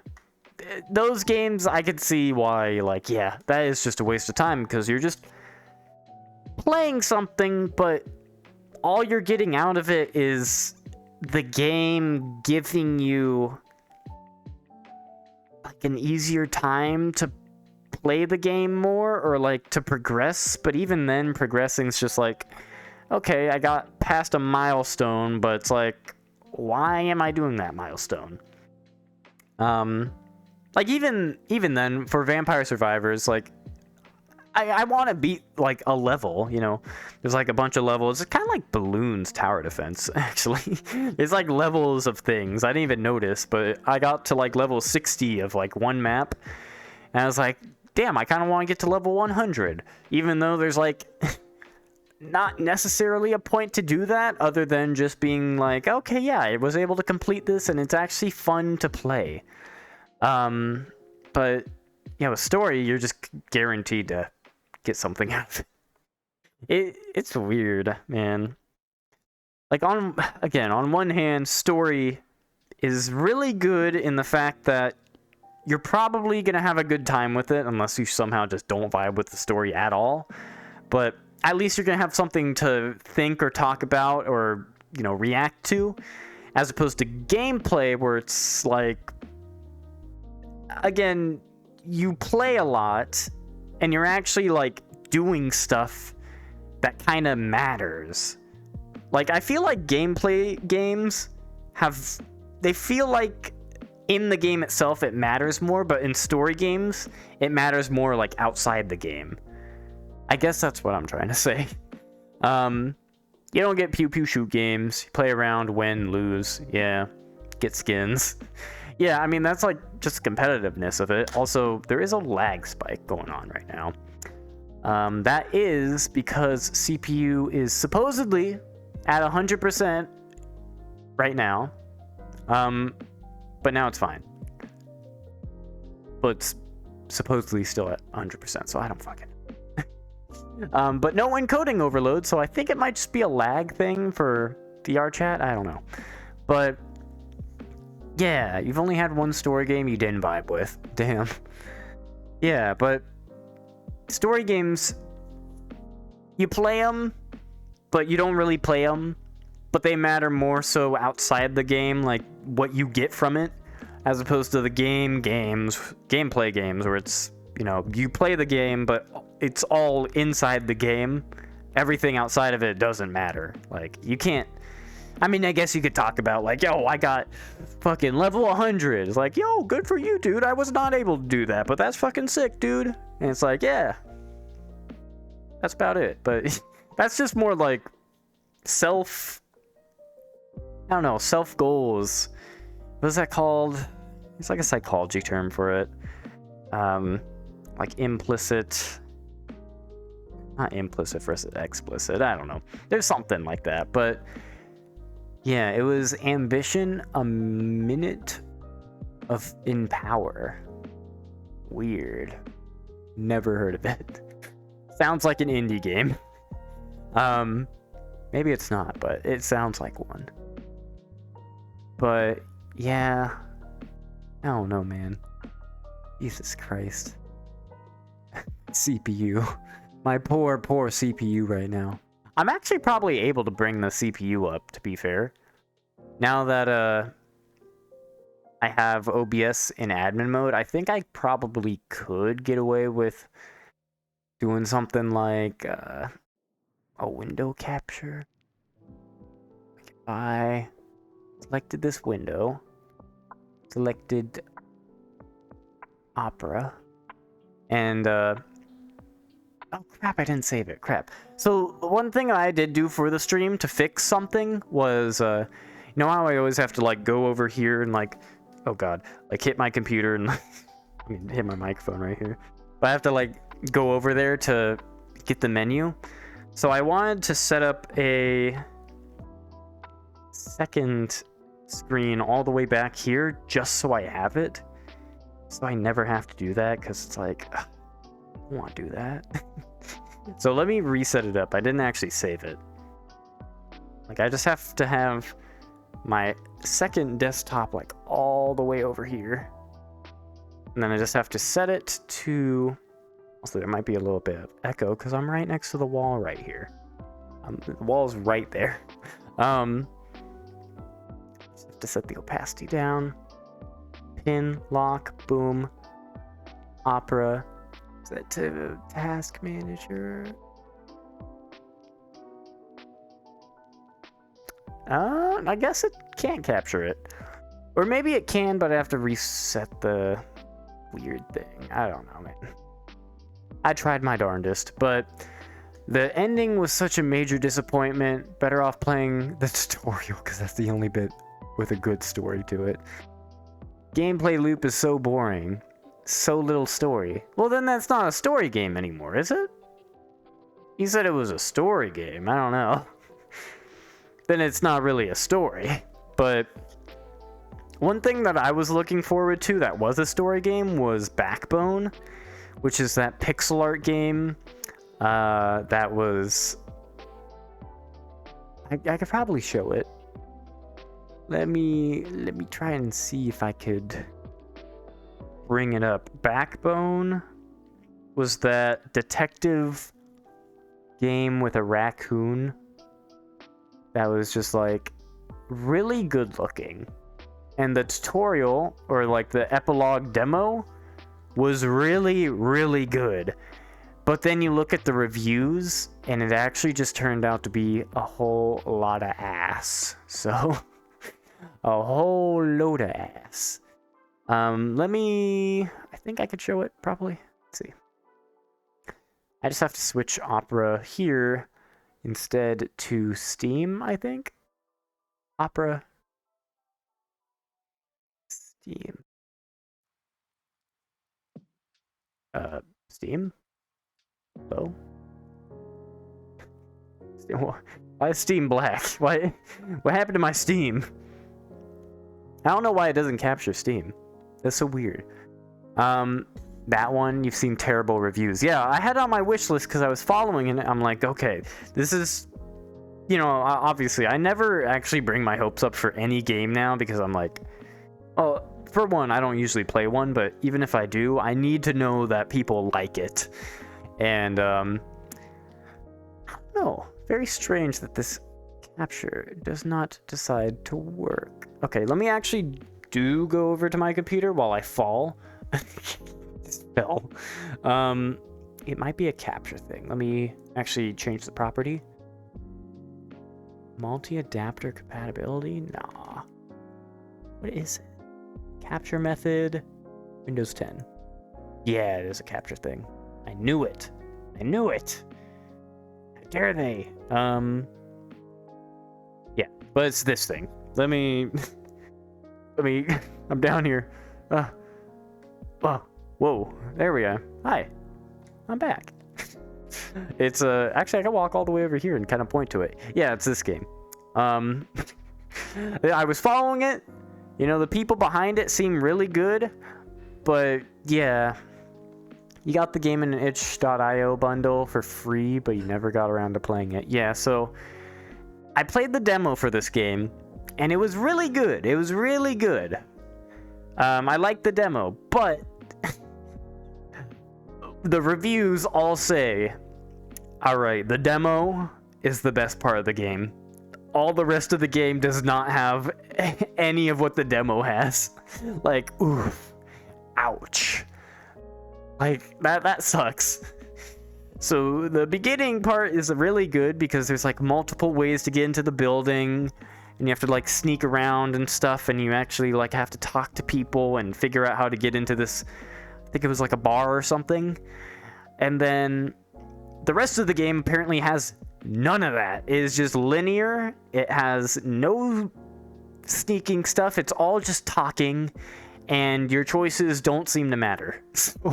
Those games, I could see why, like, yeah, that is just a waste of time because you're just playing something, but all you're getting out of it is the game giving you like an easier time to play the game more or like to progress. But even then, progressing's just like, okay, I got past a milestone, but it's like, why am I doing that milestone? Like even then for Vampire Survivors, like, I want to beat like a level, you know. There's like a bunch of levels. It's kind of like Balloons Tower Defense, actually. It's like levels of things. I didn't even notice, but I got to like level 60 of like one map, and I was like, damn, I kind of want to get to level 100, even though there's like not necessarily a point to do that other than just being like, okay, yeah, I was able to complete this and it's actually fun to play. But yeah, with story, you're just guaranteed to get something out of it. It's weird, man. Like, on one hand, story is really good in the fact that you're probably gonna have a good time with it unless you somehow just don't vibe with the story at all. But at least you're gonna have something to think or talk about or, you know, react to, as opposed to gameplay where it's like, again, you play a lot and you're actually like doing stuff that kind of matters. Like, I feel like gameplay games they feel like in the game itself it matters more, but in story games it matters more like outside the game. I guess that's what I'm trying to say. You don't get pew pew shoot games. You play around, win, lose. Yeah, get skins. Yeah, I mean, that's like just competitiveness of it. Also, there is a lag spike going on right now. That is because CPU is supposedly at 100% right now. But now it's fine. But it's supposedly still at 100%, so I don't fucking know. But no encoding overload, so I think it might just be a lag thing for VR chat. I don't know. But yeah, you've only had one story game you didn't vibe with. Damn. Yeah, but story games, you play them, but you don't really play them. But they matter more so outside the game, like what you get from it, as opposed to the gameplay games, where it's, you know, you play the game, but it's all inside the game. Everything outside of it doesn't matter. Like, you can't. I mean, I guess you could talk about, like, yo, I got fucking level 100. It's like, yo, good for you, dude. I was not able to do that, but that's fucking sick, dude. And it's like, yeah, that's about it. But that's just more like self goals. What is that called? It's like a psychology term for it. Like implicit, not implicit versus explicit. I don't know. There's something like that. But yeah, it was ambition, a minute in power. Weird. Never heard of it. Sounds like an indie game. Maybe it's not, but it sounds like one. But yeah, I don't know, man. Jesus Christ. CPU. My poor CPU right now. I'm actually probably able to bring the CPU up, to be fair. Now that I have OBS in admin mode, I think I probably could get away with doing something like a window capture. Like, if I selected this window, selected Opera, and oh crap, I didn't save it. Crap. So one thing I did do for the stream to fix something was, you know how I always have to like go over here and like, oh god, like hit my computer and I mean, hit my microphone right here. But I have to like go over there to get the menu. So I wanted to set up a second screen all the way back here just so I have it. So I never have to do that, because it's like, ugh, I don't want to do that. So let me reset it up. I didn't actually save it. Like, I just have to have my second desktop like all the way over here. And then I just have to set it to... Also, there might be a little bit of echo because I'm right next to the wall right here. The wall's right there. Just have to set the opacity down. Pin, lock, boom. Opera. Set to task manager. I guess it can't capture it. Or maybe it can, but I have to reset the weird thing. I don't know, man. I tried my darndest, but the ending was such a major disappointment. Better off playing the tutorial, because that's the only bit with a good story to it. Gameplay loop is so boring. So little story. Well, then that's not a story game anymore, is it? You said it was a story game. I don't know. Then it's not really a story. But one thing that I was looking forward to that was a story game was Backbone, which is that pixel art game that was... I could probably show it. Let me try and see if I could bring it up. Backbone was that detective game with a raccoon that was just like really good looking, and the tutorial, or like the epilogue demo, was really, really good. But then you look at the reviews and it actually just turned out to be a whole lot of ass. So a whole load of ass. I think I could show it probably. Let's see. I just have to switch Opera here instead to Steam, I think. Opera. Steam. Steam? Hello? Steam, why is Steam black? What happened to my Steam? I don't know why it doesn't capture Steam. That's so weird. That one, you've seen terrible reviews. Yeah, I had it on my wish list because I was following it. I'm like, okay, this is, you know, obviously, I never actually bring my hopes up for any game now because I'm like, oh, for one, I don't usually play one, but even if I do, I need to know that people like it. And, I don't know. Very strange that this capture does not decide to work. Okay, let me actually go over to my computer while I fall. Just fell. It might be a capture thing. Let me actually change the property. Multi-adapter compatibility? Nah. What is it? Capture method. Windows 10. Yeah, it is a capture thing. I knew it. I knew it. How dare they? Yeah, but it's this thing. Let me, I'm down here. Whoa, there we go. Hi, I'm back. It's, actually I can walk all the way over here and kind of point to it. Yeah, it's this game. I was following it. You know, the people behind it seem really good, but yeah, you got the game in an itch.io bundle for free, but you never got around to playing it. Yeah, so I played the demo for this game, and it was really good. It was really good. I liked the demo, but the reviews all say, alright, the demo is the best part of the game. All the rest of the game does not have any of what the demo has. Like, oof, ouch. Like, that sucks. So the beginning part is really good because there's like multiple ways to get into the building, and you have to like sneak around and stuff, and you actually like have to talk to people and figure out how to get into this, I think it was like a bar or something. And then the rest of the game apparently has none of that. It is just linear. It has no sneaking stuff. It's all just talking, and your choices don't seem to matter. So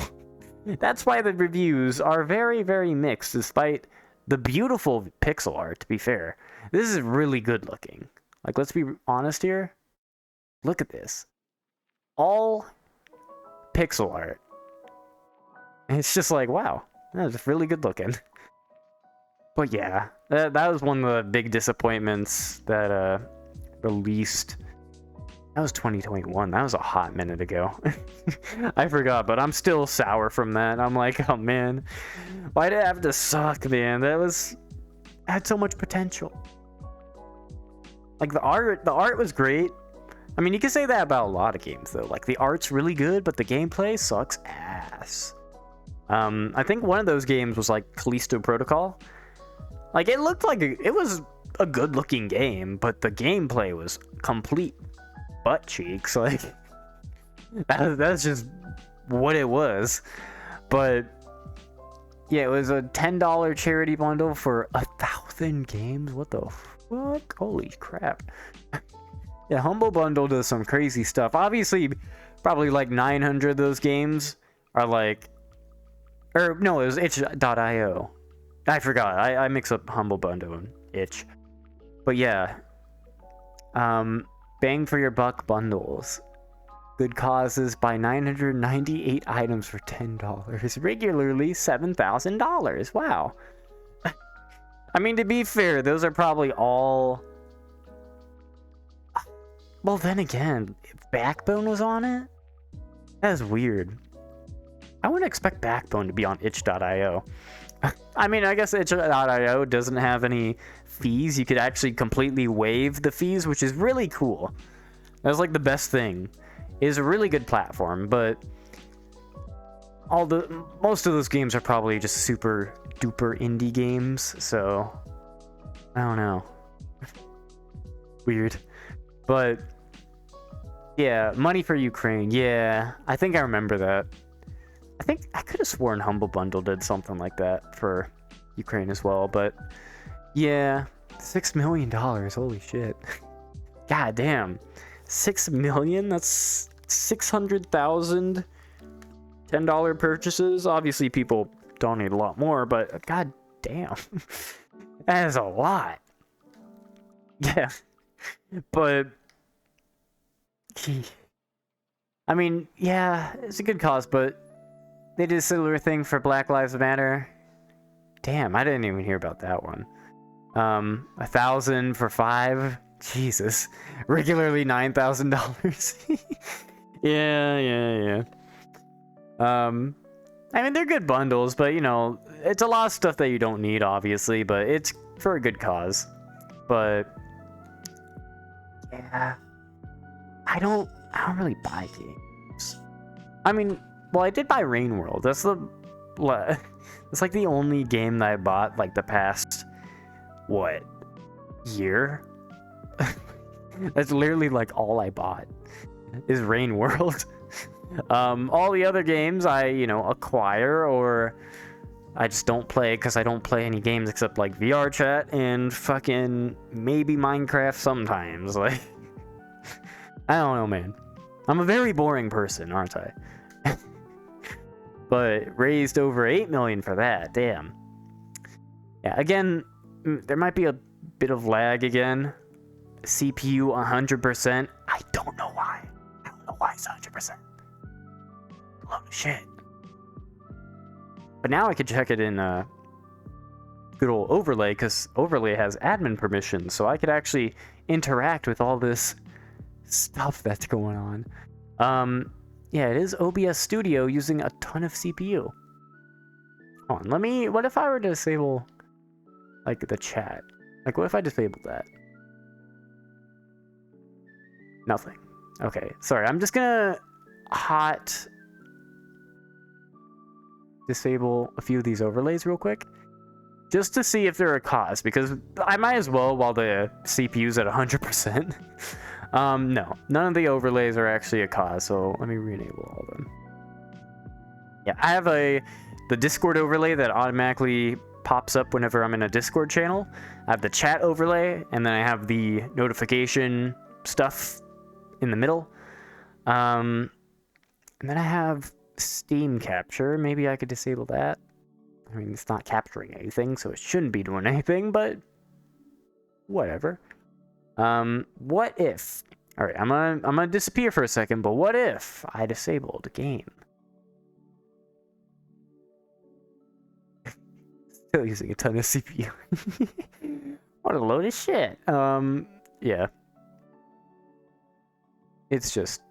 that's why the reviews are very, very mixed, despite the beautiful pixel art, to be fair. This is really good looking. Like, let's be honest here. Look at this. All pixel art. And it's just like, wow, that's really good looking. But yeah, that was one of the big disappointments that released. That was 2021. That was a hot minute ago. I forgot, but I'm still sour from that. I'm like, oh man, why did it have to suck, man? Had so much potential. Like the art was great. I mean, you can say that about a lot of games though. Like the art's really good, but the gameplay sucks ass. I think one of those games was like Callisto Protocol. Like it looked like it was a good looking game, but the gameplay was complete butt cheeks. Like that's just what it was. But Yeah, it was a $10 charity bundle for 1,000 games. What the fuck? Holy crap. Yeah, Humble Bundle does some crazy stuff. Obviously, probably like 900 of those games are like... Or, no, it was itch.io. I forgot. I mix up Humble Bundle and itch. But yeah. Bang for your buck bundles. Good causes buy 998 items for $10. Regularly $7,000. Wow. I mean, to be fair, those are probably all... Well, then again, Backbone was on it? That is weird. I wouldn't expect Backbone to be on itch.io. I mean, I guess itch.io doesn't have any fees. You could actually completely waive the fees, which is really cool. That's like the best thing. It is a really good platform, but most of those games are probably just super duper indie games, so I don't know. Weird. But yeah, money for Ukraine. Yeah, I think I remember that. I think I could have sworn Humble Bundle did something like that for Ukraine as well, but yeah, $6 million. Holy shit. God damn. 6 million? That's 600,000 $10 purchases. Obviously, people donate a lot more, but god damn. That is a lot. Yeah. But I mean, yeah, it's a good cause, but they did a similar thing for Black Lives Matter. Damn, I didn't even hear about that one. 1,000 for 5. Jesus. Regularly $9,000. Yeah. I mean, they're good bundles, but, you know, it's a lot of stuff that you don't need, obviously, but it's for a good cause. But, yeah. I don't really buy games. I mean, well, I did buy Rain World. That's like the only game that I bought, like, the past, what, year? That's literally, like, all I bought is Rain World. All the other games I, you know, acquire, or I just don't play because I don't play any games except, like, VR chat and fucking maybe Minecraft sometimes. Like, I don't know, man. I'm a very boring person, aren't I? But raised over 8 million for that. Damn. Yeah, again, there might be a bit of lag again. CPU 100%. I don't know why. I don't know why it's 100%. Load of shit. But now I could check it in good old Overlay, because Overlay has admin permissions, so I could actually interact with all this stuff that's going on. Yeah, it is OBS Studio using a ton of CPU. Hold on, what if I were to disable, like, the chat? Like, what if I disabled that? Nothing. Okay, sorry, I'm just gonna hot disable a few of these overlays real quick, just to see if they're a cause, because I might as well while the CPU's at 100%. No, none of the overlays are actually a cause, so let me re-enable all of them. Yeah, I have the Discord overlay that automatically pops up whenever I'm in a Discord channel. I have the chat overlay, and then I have the notification stuff in the middle. And then I have Steam capture. Maybe I could disable that. I mean, it's not capturing anything, so it shouldn't be doing anything, but whatever. What if... Alright, I'm gonna disappear for a second, but what if I disabled a game? Still using a ton of CPU. What a load of shit. Yeah. It's just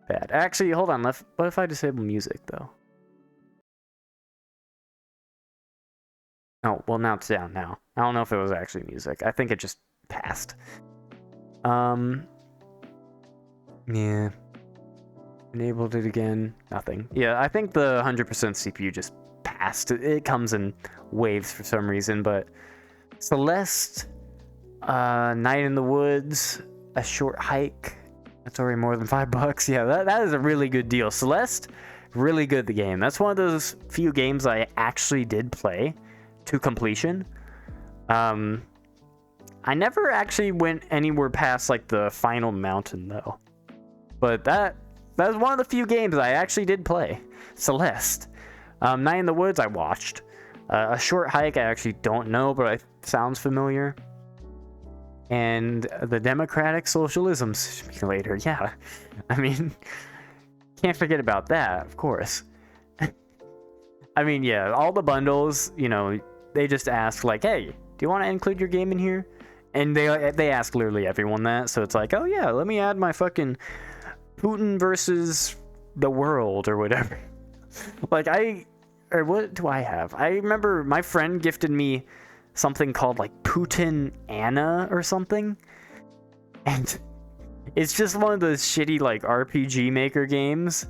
bad. Actually, hold on. What if I disable music, though? Oh, well, now it's down now. I don't know if it was actually music. I think it just passed. Yeah. Enabled it again. Nothing. Yeah, I think the 100% CPU just passed. It comes in waves for some reason, but Celeste, Night in the Woods, A Short Hike. That's already more than $5. Yeah, that is a really good deal. Celeste, really good, the game. That's one of those few games I actually did play to completion. I never actually went anywhere past like the final mountain though. But that was one of the few games I actually did play. Celeste. Night in the Woods I watched. A Short Hike I actually don't know, but it sounds familiar. And the Democratic Socialism Simulator, yeah. I mean, can't forget about that, of course. I mean, yeah, all the bundles, you know, they just ask like, hey, do you want to include your game in here? And they ask literally everyone that, so it's like, oh yeah, let me add my fucking Putin versus the world or whatever. Like what do I have? I remember my friend gifted me something called like Putin Anna or something. And it's just one of those shitty like RPG Maker games.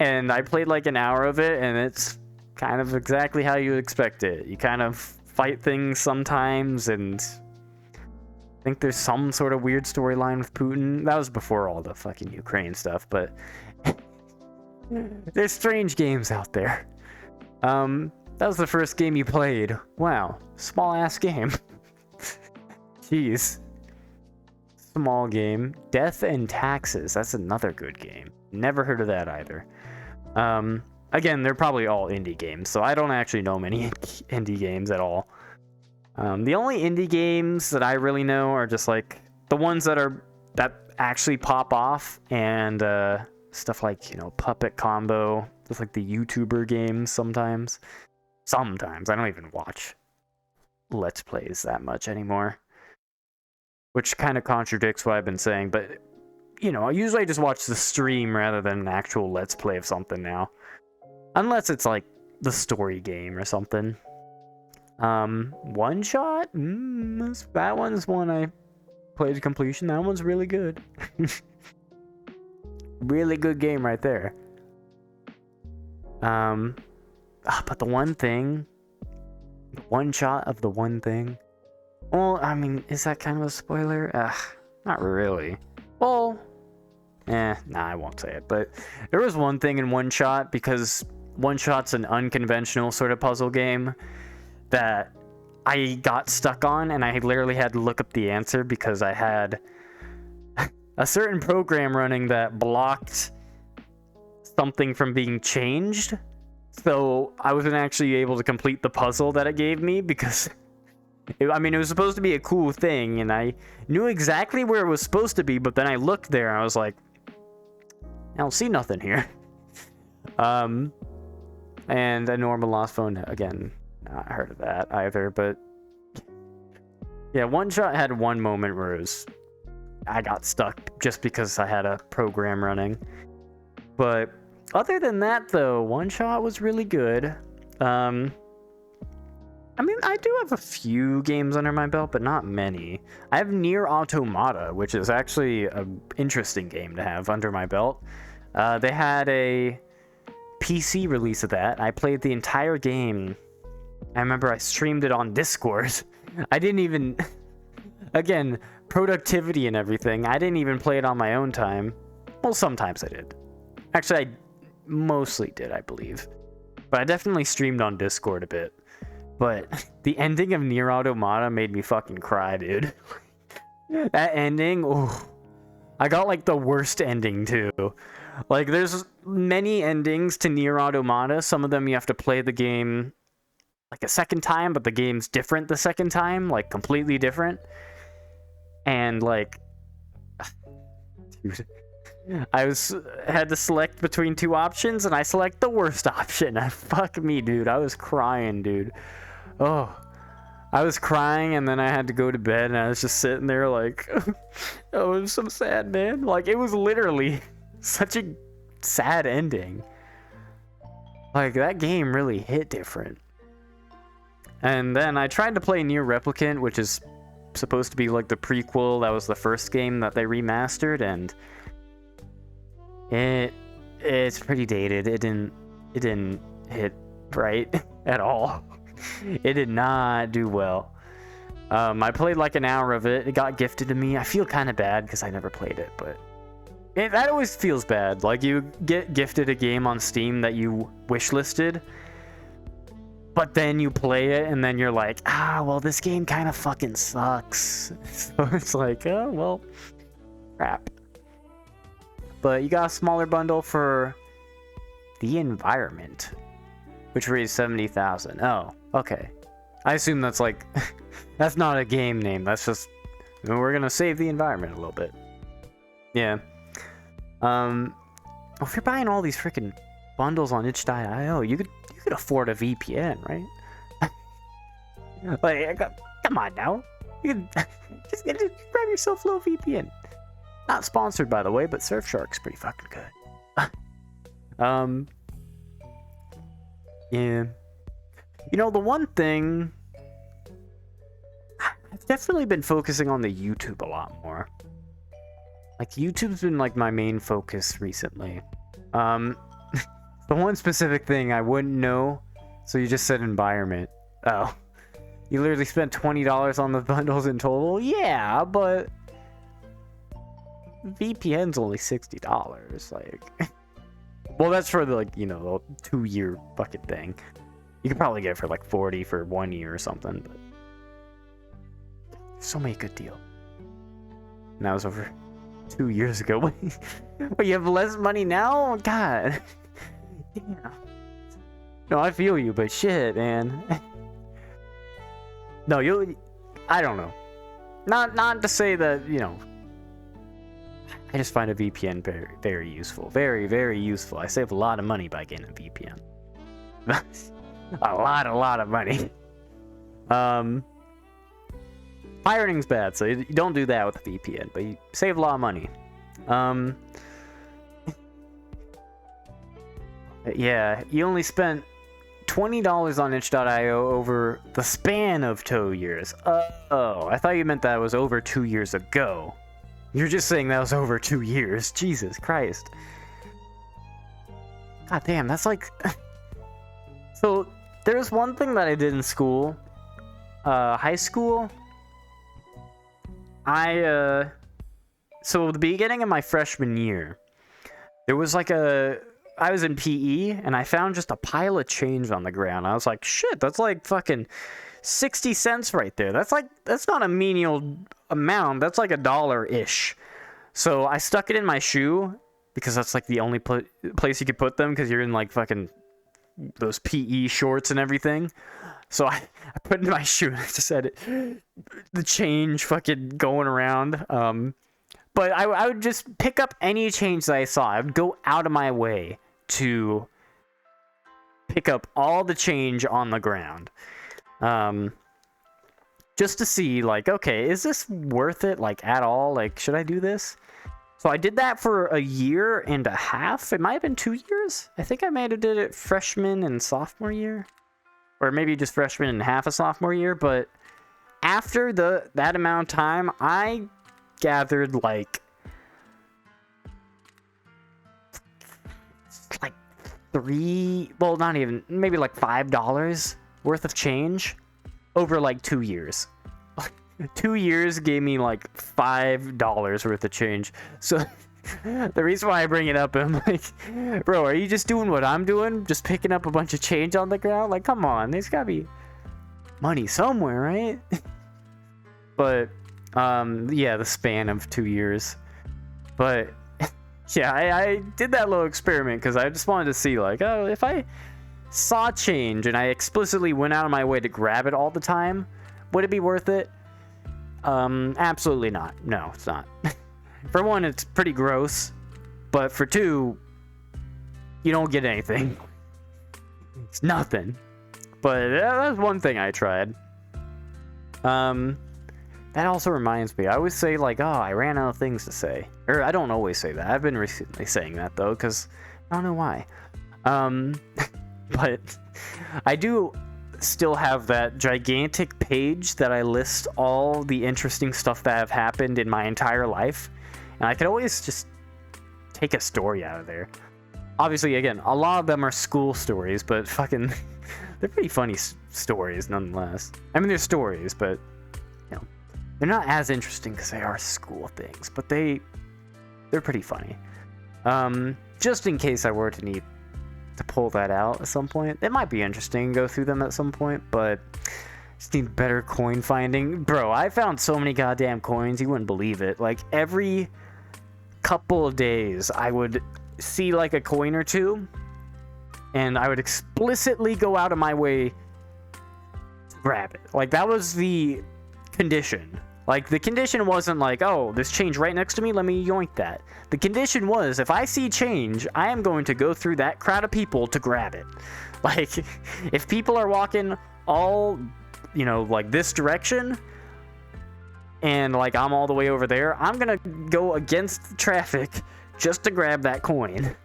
And I played like an hour of it, and it's kind of exactly how you expect it. You kind of fight things sometimes, and I think there's some sort of weird storyline with Putin. That was before all the fucking Ukraine stuff, but there's strange games out there. That was the first game you played. Wow, small ass game. Jeez. Small game. Death and Taxes. That's another good game. Never heard of that either. Again, they're probably all indie games, so I don't actually know many indie games at all. The only indie games that I really know are just like the ones that actually pop off, and stuff like, you know, Puppet Combo, just like the YouTuber games sometimes. Sometimes. I don't even watch Let's Plays that much anymore, which kind of contradicts what I've been saying, but, you know, usually I just watch the stream rather than an actual Let's Play of something now. Unless it's like the story game or something. One Shot? That one's one I played to completion. That one's really good. Really good game right there. But the one thing, One Shot of the One Thing. Well, I mean, is that kind of a spoiler? Not really. Well, nah, I won't say it. But there was one thing in One Shot, because One Shot's an unconventional sort of puzzle game that I got stuck on, and I literally had to look up the answer because I had a certain program running that blocked something from being changed. So I wasn't actually able to complete the puzzle that it gave me because, it was supposed to be a cool thing, and I knew exactly where it was supposed to be, but then I looked there and I was like, I don't see nothing here. And A Normal Lost Phone, again, not heard of that either, but yeah, One Shot had one moment where I got stuck just because I had a program running. But other than that, though, One Shot was really good. I do have a few games under my belt, but not many. I have Nier Automata, which is actually an interesting game to have under my belt. They had a PC release of that. I played the entire game. I remember I streamed it on Discord. I didn't even... Again, productivity and everything. I didn't even play it on my own time. Well, sometimes I did. Actually, I mostly did, I believe. But I definitely streamed on Discord a bit. But the ending of Nier Automata made me fucking cry, dude. That ending, ooh. I got like the worst ending too. Like, there's many endings to Nier Automata. Some of them you have to play the game like a second time, but the game's different the second time, like completely different. And like, dude, had to select between two options, and I select the worst option. Fuck me, dude. I was crying, dude. Oh, I was crying, and then I had to go to bed, and I was just sitting there like, oh, it was so sad, man. Like, it was literally such a sad ending. Like, that game really hit different. And then I tried to play Nier Replicant, which is supposed to be like the prequel. That was the first game that they remastered, and it's pretty dated. It didn't hit right at all. It did not do well. I played like an hour of it. It got gifted to me. I feel kind of bad because I never played it, but That always feels bad. Like, you get gifted a game on Steam that you wishlisted, but then you play it, and then you're like, well, this game kind of fucking sucks. So it's like, oh, well, crap. But you got a smaller bundle for the environment, which raised 70,000. Oh, okay. I assume that's like, that's not a game name. That's just, we're gonna save the environment a little bit. Yeah. If you're buying all these freaking bundles on itch.io, you could afford a VPN, right? Like, come on now. You can just grab yourself a little VPN. Not sponsored, by the way, but Surfshark's pretty fucking good. Yeah. You know, the one thing, I've definitely been focusing on the YouTube a lot more. Like, YouTube's been, like, my main focus recently. The one specific thing I wouldn't know, so you just said environment. Oh. You literally spent $20 on the bundles in total? Yeah, but VPN's only $60. Like, well, that's for the, like, you know, the 2-year fucking thing. You could probably get it for like 40 for 1 year or something, but so many good deals. And that was over 2 years ago. Wait, you have less money now? God. Yeah. No, I feel you, but shit, man. No, I don't know. Not to say that, you know, I just find a VPN very, very useful. Very, very useful. I save a lot of money by getting a VPN. a lot of money. Pirating's bad, so you don't do that with a VPN, but you save a lot of money. Yeah, you only spent $20 on itch.io over the span of 2 years. Oh, I thought you meant that was over 2 years ago. You're just saying that was over 2 years. Jesus Christ. God damn, that's like... So, there's one thing that I did in school. High school. So the beginning of my freshman year, there was like I was in PE, and I found just a pile of change on the ground. I was like, shit, that's like fucking 60 cents right there. That's not a menial amount. That's like $1-ish. So I stuck it in my shoe, because that's like the only place you could put them, because you're in like fucking those PE shorts and everything. So I put it in my shoe, and I just had the change fucking going around. But I would just pick up any change that I saw. I would go out of my way to pick up all the change on the ground. Just to see, like, okay, is this worth it, like, at all? Like, should I do this? So I did that for 1.5 years. It might have been 2 years. I think I might have did it freshman and sophomore year. Or maybe just freshman and half a sophomore year. But after that amount of time, I gathered like not even, maybe like $5 worth of change over like 2 years. 2 years gave me like $5 worth of change. So the reason why I bring it up, I'm like, bro, are you just doing what I'm doing? Just picking up a bunch of change on the ground? Like, come on, there's gotta be money somewhere, right? But yeah, the span of 2 years. But yeah, I did that little experiment because I just wanted to see, like, oh, if I saw change and I explicitly went out of my way to grab it all the time, would it be worth it? Absolutely not. No, it's not. For one, it's pretty gross, but for two, you don't get anything. It's nothing. But that's one thing I tried. That also reminds me, I always say, like, oh, I ran out of things to say. Or I don't always say that. I've been recently saying that, though, because I don't know why. But I do still have that gigantic page that I list all the interesting stuff that have happened in my entire life. And I could always just take a story out of there. Obviously, again, a lot of them are school stories, but fucking, they're pretty funny stories nonetheless. I mean, they're stories, but, you know, they're not as interesting because they are school things, but they they're pretty funny. Just in case I were to need to pull that out at some point. It might be interesting to go through them at some point, but just need better coin finding. Bro, I found so many goddamn coins, you wouldn't believe it. Like, every couple of days, I would see, like, a coin or two, and I would explicitly go out of my way to grab it. Like, that was the condition. Like, the condition wasn't like, oh, there's change right next to me, let me yoink that. The condition was, if I see change, I am going to go through that crowd of people to grab it. Like, if people are walking all, you know, like this direction, and like I'm all the way over there, I'm gonna go against the traffic just to grab that coin.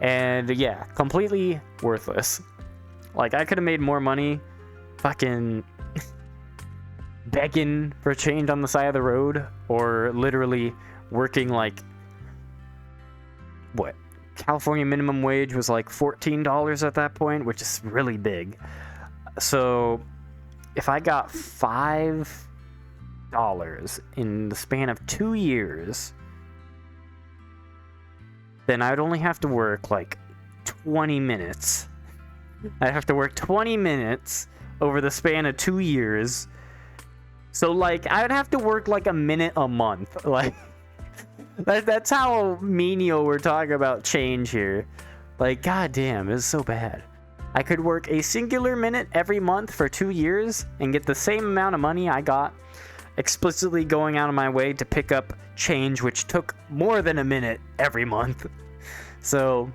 And yeah, completely worthless. Like, I could have made more money fucking begging for change on the side of the road, or literally working like, what, California minimum wage was like $14 at that point, which is really big. So if I got $5 in the span of 2 years, then I'd only have to work like 20 minutes. I'd have to work 20 minutes over the span of 2 years. So, like, I would have to work, like, a minute a month. Like, that's how menial we're talking about change here. Like, goddamn, it's so bad. I could work a singular minute every month for 2 years and get the same amount of money I got explicitly going out of my way to pick up change, which took more than a minute every month. So,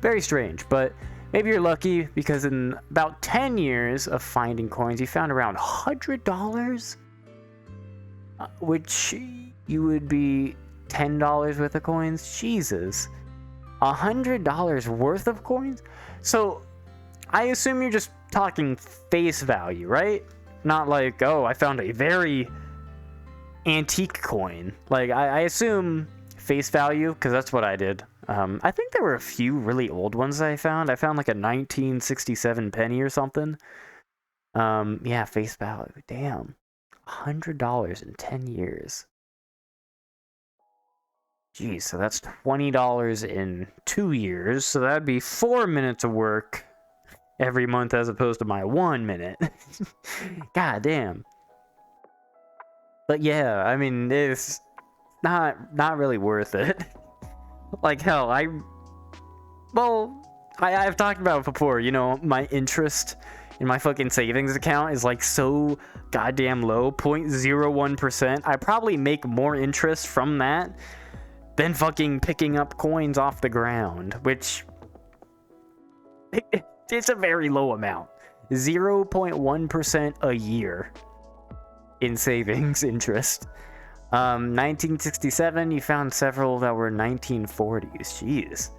very strange, but maybe you're lucky, because in about 10 years of finding coins, you found around $100, which you would be $10 worth of coins. Jesus, $100 worth of coins? So, I assume you're just talking face value, right? Not like, oh, I found a very antique coin. Like, I assume face value, because that's what I did. I think there were a few really old ones that I found. I found like a 1967 penny or something. Yeah, face value. Damn. $100 in 10 years. Geez, so that's $20 in 2 years. So that'd be 4 minutes of work every month as opposed to my 1 minute. God damn. But yeah, I mean, it's not really worth it. Like, hell, I've talked about it before, you know, my interest in my fucking savings account is like so goddamn low, 0.01%. I probably make more interest from that than fucking picking up coins off the ground, which it's a very low amount. 0.1% a year in savings interest. 1967, you found several that were 1940s. Jeez.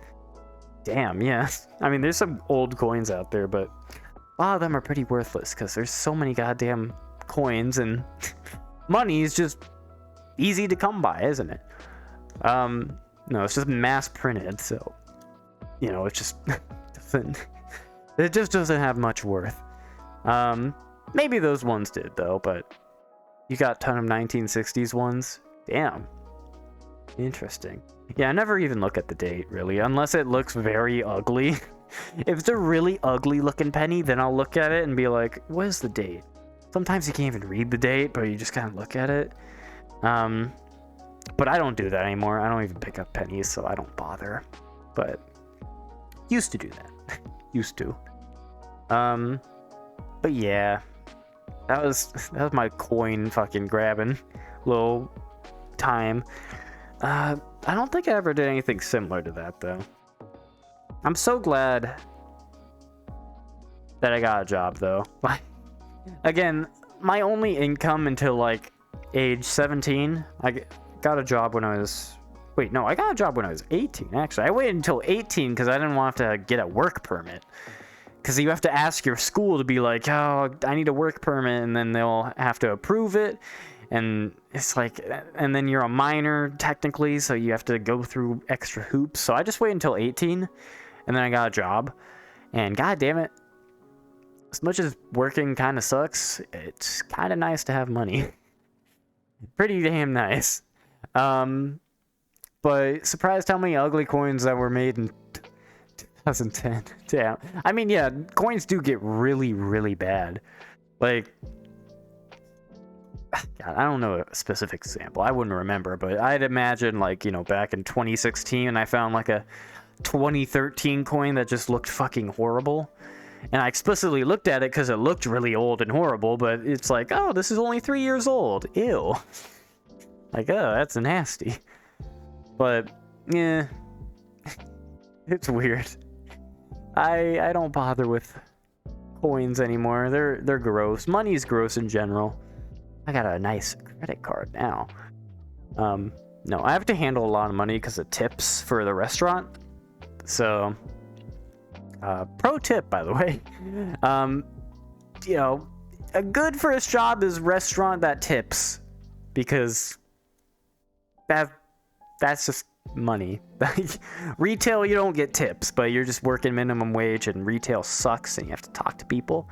Damn, yeah. I mean, there's some old coins out there, but a lot of them are pretty worthless because there's so many goddamn coins, and money is just easy to come by, isn't it? No, it's just mass printed, so, you know, it just doesn't have much worth. Maybe those ones did, though, but you got a ton of 1960s ones. Damn. Interesting. Yeah, I never even look at the date, really, unless it looks very ugly. If it's a really ugly looking penny, then I'll look at it and be like, what is the date? Sometimes you can't even read the date, but you just kind of look at it. But I don't do that anymore. I don't even pick up pennies, so I don't bother. But used to do that. Used to. But yeah. That was my coin fucking grabbing little time. I don't think I ever did anything similar to that, though. I'm so glad that I got a job, though. Again, my only income until, like, age 17, I got a job when I was... Wait, no, I got a job when I was 18, actually. I waited until 18 because I didn't want to get a work permit. Because you have to ask your school to be like, oh, I need a work permit, and then they'll have to approve it. And it's like, and then you're a minor, technically, so you have to go through extra hoops. So I just waited until 18, and then I got a job. And god damn it, as much as working kind of sucks, it's kind of nice to have money. Pretty damn nice. But surprised how many ugly coins that were made in 2010. Damn. I mean, yeah, coins do get really, really bad. Like, God, I don't know a specific example. I wouldn't remember, but I'd imagine, like, you know, back in 2016, I found like a 2013 coin that just looked fucking horrible. And I explicitly looked at it because it looked really old and horrible, but it's like, oh, this is only 3 years old. Ew. Like, oh, that's nasty. But, yeah, it's weird. I don't bother with coins anymore. They're gross. Money's gross in general. I got a nice credit card now. No, I have to handle a lot of money because of tips for the restaurant. So, pro tip, by the way. You know, a good first job is restaurant that tips, because that's just money. Retail, you don't get tips, but you're just working minimum wage, and retail sucks, and you have to talk to people.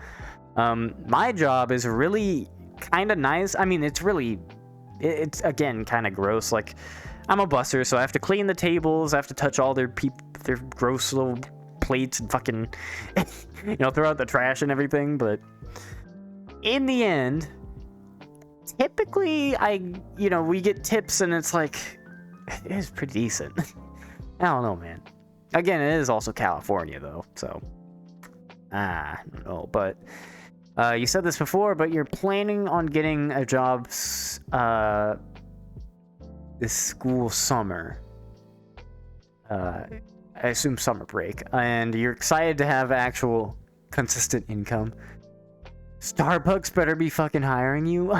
My job is really kind of nice. I mean, it's again kind of gross. Like, I'm a busser, so I have to clean the tables. I have to touch all their gross little plates and fucking, you know, throw out the trash and everything. But in the end, typically, we get tips, and it's like, it is pretty decent. I don't know, man. Again, it is also California, though, so I don't know. But you said this before, but you're planning on getting a job this school summer. I assume summer break, and you're excited to have actual consistent income. Starbucks better be fucking hiring you.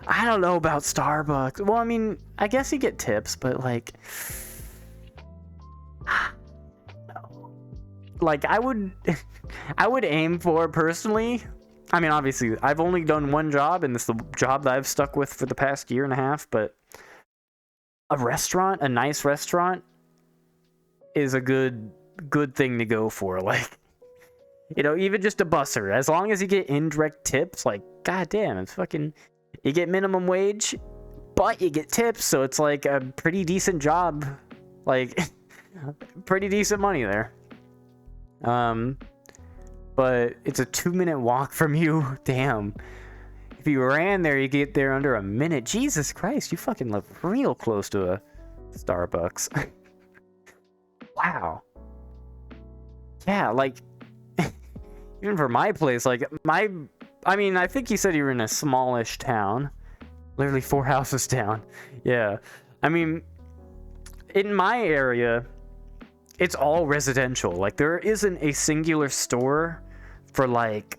I don't know about Starbucks. Well, I mean, I guess you get tips, but like, like I would aim for, personally. I mean, obviously, I've only done one job, and it's the job that I've stuck with for the past year and a half. But a nice restaurant, is a good thing to go for. Like, you know, even just a busser, as long as you get indirect tips, like, goddamn, it's fucking, you get minimum wage, but you get tips, so it's like a pretty decent job, like, pretty decent money there. But it's a 2-minute walk from you. Damn. If you ran there, you get there under a minute. Jesus Christ, you fucking live real close to a Starbucks. Wow. Yeah, like, even for my place, like, I mean, I think you said you were in a smallish town. Literally 4 houses down. Yeah. I mean, in my area, it's all residential. Like, there isn't a singular store for, like,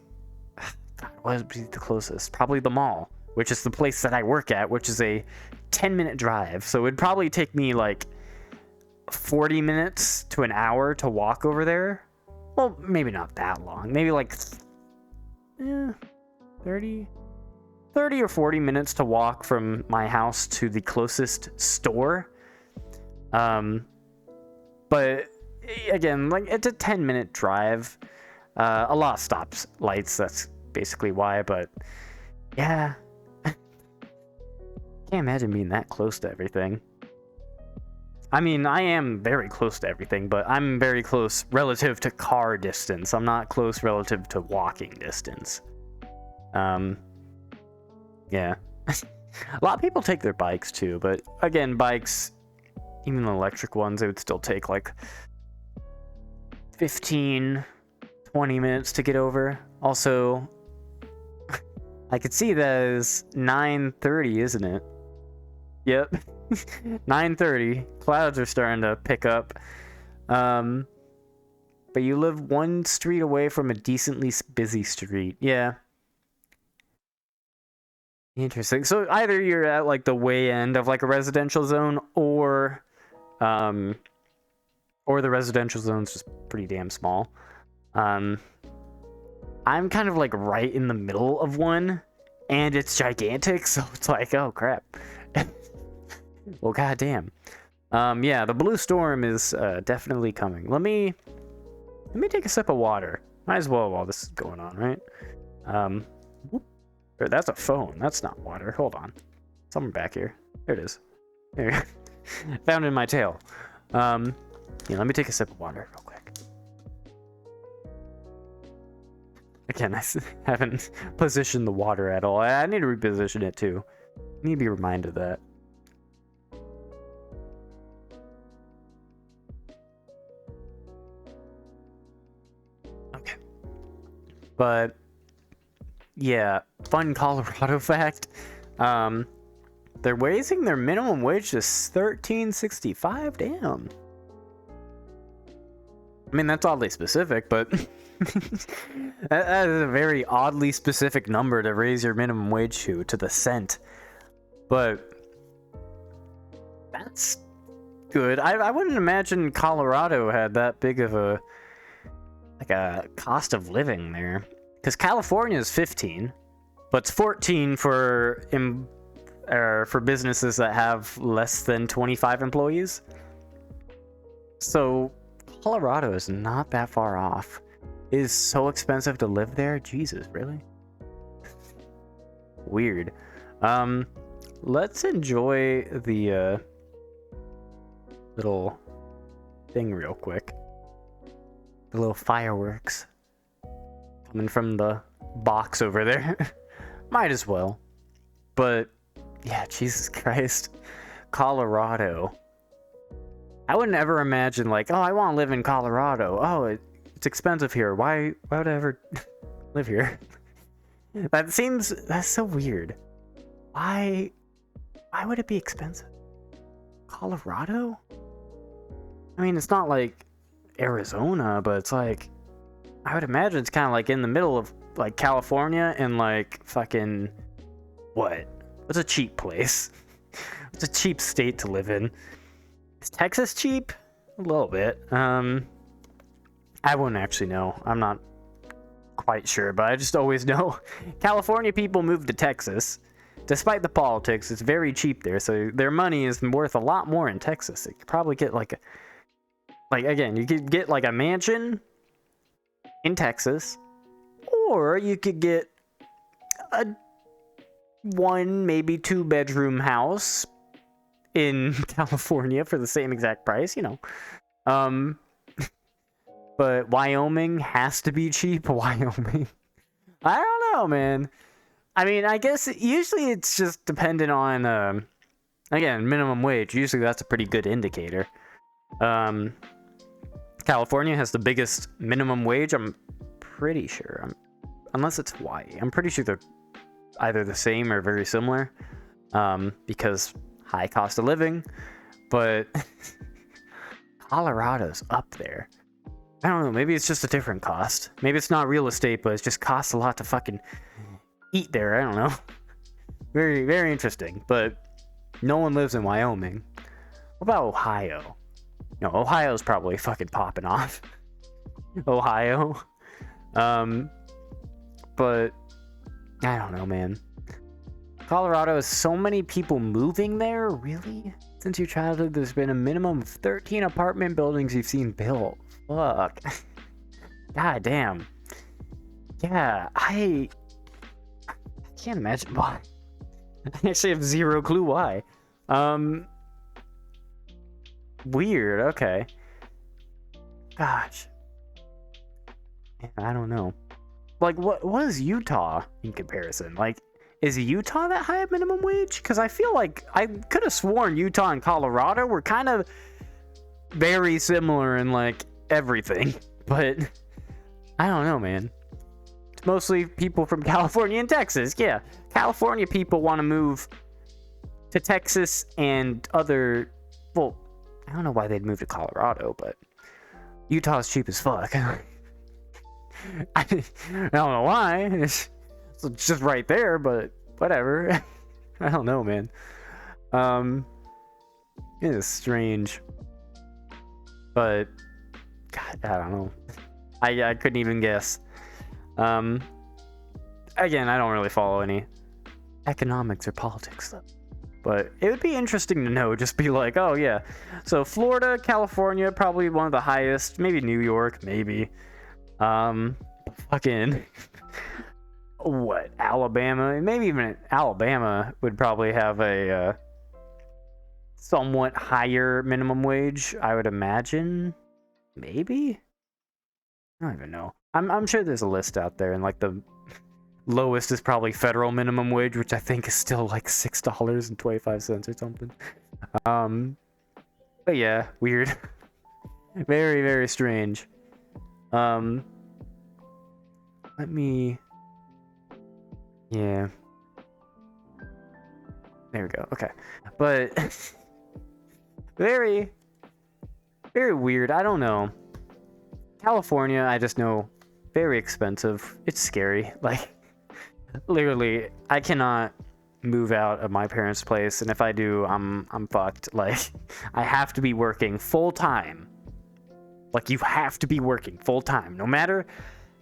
what would be the closest? Probably the mall, which is the place that I work at, which is a 10-minute drive. So it'd probably take me, like, 40 minutes to an hour to walk over there. Well, maybe not that long. Maybe, like, 30 or 40 minutes to walk from my house to the closest store. But again, like, it's a 10-minute drive. A lot of stops, lights, that's basically why. But yeah, can't imagine being that close to everything. I mean, I am very close to everything, but I'm very close relative to car distance. I'm not close relative to walking distance. Yeah. A lot of people take their bikes too, but again, bikes, even the electric ones, it would still take like 15, 20 minutes to get over. Also, I could see that is 9:30, isn't it? Yep. 9:30. Clouds are starting to pick up. But you live one street away from a decently busy street. Yeah. Interesting. So either you're at like the way end of like a residential zone, or the residential zone's just pretty damn small. I'm kind of like right in the middle of one, and it's gigantic, so it's like, oh crap. Well, goddamn. Yeah, the blue storm is definitely coming. Let me take a sip of water. Might as well while this is going on, right? That's a phone. That's not water. Hold on. Somewhere back here. There it is. There. Found in my tail. Yeah, let me take a sip of water real quick. Again, I haven't positioned the water at all. I need to reposition it too. I need to be reminded of that. Okay. But yeah, fun Colorado fact. They're raising their minimum wage to $13.65. Damn. I mean, that's oddly specific, but that is a very oddly specific number to raise your minimum wage to the cent. But that's good. I wouldn't imagine Colorado had that big of a cost of living there, because California is 15, but it's 14 for businesses that have less than 25 employees. So Colorado is not that far off. It is so expensive to live there. Jesus, really? Weird. Let's enjoy the little thing real quick. The little fireworks coming from the box over there. Might as well. But yeah, Jesus Christ. Colorado. I wouldn't ever imagine, like, oh, I want to live in Colorado. Oh, it's expensive here. Why would I ever live here? That's so weird. Why would it be expensive? Colorado? I mean, it's not like Arizona, but it's like, I would imagine it's kind of like in the middle of like California and like fucking, what? What's a cheap place? It's a cheap state to live in. Is Texas cheap? A little bit. I wouldn't actually know. I'm not quite sure, but I just always know California people move to Texas. Despite the politics, it's very cheap there, so their money is worth a lot more in Texas. You could probably get you could get like a mansion in Texas, or you could get a 1, maybe 2-bedroom house in California for the same exact price, you know. But Wyoming has to be cheap. Wyoming. I don't know, man. I mean, I guess usually it's just dependent on, again, minimum wage. Usually that's a pretty good indicator. California has the biggest minimum wage, I'm pretty sure. Unless it's Hawaii. I'm pretty sure they're either the same or very similar. Because high cost of living. But Colorado's up there. I don't know, maybe it's just a different cost. Maybe it's not real estate, but it just costs a lot to fucking eat there. I don't know. Very, very interesting. But no one lives in Wyoming. What about Ohio? No, Ohio's probably fucking popping off. Ohio. But I don't know, man. Colorado has so many people moving there, really? Since your childhood, there's been a minimum of 13 apartment buildings you've seen built. Fuck. God damn. Yeah, I can't imagine why. I actually have zero clue why. Weird, okay. Gosh. I don't know. Like, what is Utah in comparison? Like, is Utah that high of minimum wage? Because I feel like I could have sworn Utah and Colorado were kind of very similar in, like, everything. But I don't know, man. It's mostly people from California and Texas. Yeah, California people want to move to Texas and other... Well, I don't know why they'd move to Colorado, but Utah's cheap as fuck. I don't know why. It's just right there, but whatever. I don't know, man. It is strange. But God, I don't know. I couldn't even guess. Again, I don't really follow any economics or politics stuff. But it would be interesting to know, just be like, oh yeah. So Florida, California, probably one of the highest. Maybe New York, maybe. Fucking what? Alabama? Maybe even Alabama would probably have a somewhat higher minimum wage, I would imagine. Maybe? I don't even know. I'm sure there's a list out there, and like the lowest is probably federal minimum wage, which I think is still like $6.25 or something. But yeah, weird. Very, very strange. Let me... Yeah. There we go. Okay. But... very... Very weird. I don't know. California, I just know, very expensive. It's scary. Like, literally, I cannot move out of my parents' place, and if I do, I'm fucked. Like, I have to be working full time. Like, you have to be working full time. No matter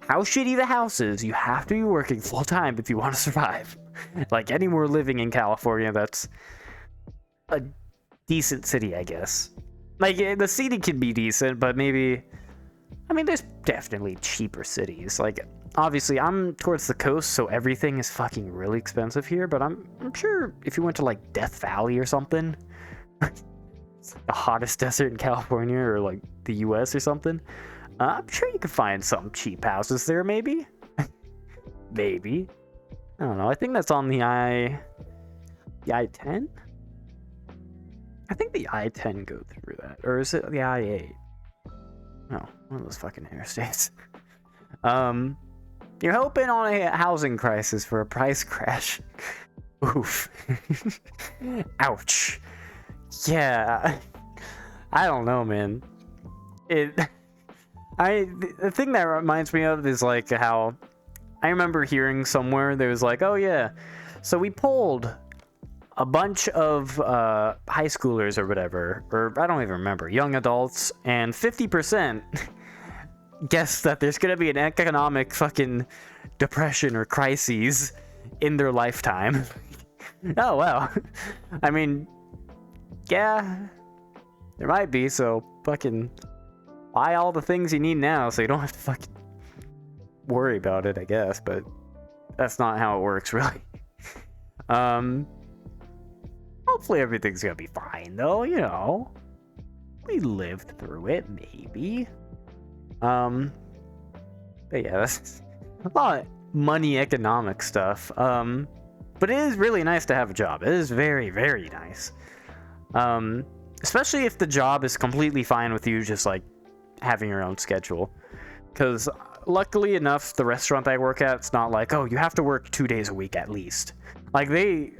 how shitty the house is, you have to be working full time if you want to survive. Like, anywhere living in California that's a decent city, I guess. Like, the city can be decent, but maybe... I mean, there's definitely cheaper cities. Like, obviously, I'm towards the coast, so everything is fucking really expensive here, but I'm sure if you went to, like, Death Valley or something, it's like the hottest desert in California, or, like, the US or something, I'm sure you could find some cheap houses there, maybe? Maybe. I don't know. I think that's on the I-10? I think the I-10 go through that. Or is it the I-8? No, one of those fucking interstates. You're hoping on a housing crisis for a price crash. Oof. Ouch. Yeah. I don't know, man. The thing that reminds me of is like how I remember hearing somewhere there was like, oh yeah, so we polled a bunch of high schoolers or whatever, or I don't even remember, young adults, and 50% guess that there's gonna be an economic fucking depression or crises in their lifetime. Oh, wow. I mean, yeah, there might be, so fucking buy all the things you need now so you don't have to fucking worry about it, I guess, but that's not how it works, really. Hopefully everything's gonna be fine, though, you know. We lived through it, maybe. But yeah, that's a lot of money economic stuff. But it is really nice to have a job. It is very, very nice. Especially if the job is completely fine with you just, like, having your own schedule. Because luckily enough, the restaurant I work at, it's not like, oh, you have to work 2 days a week at least. Like, they...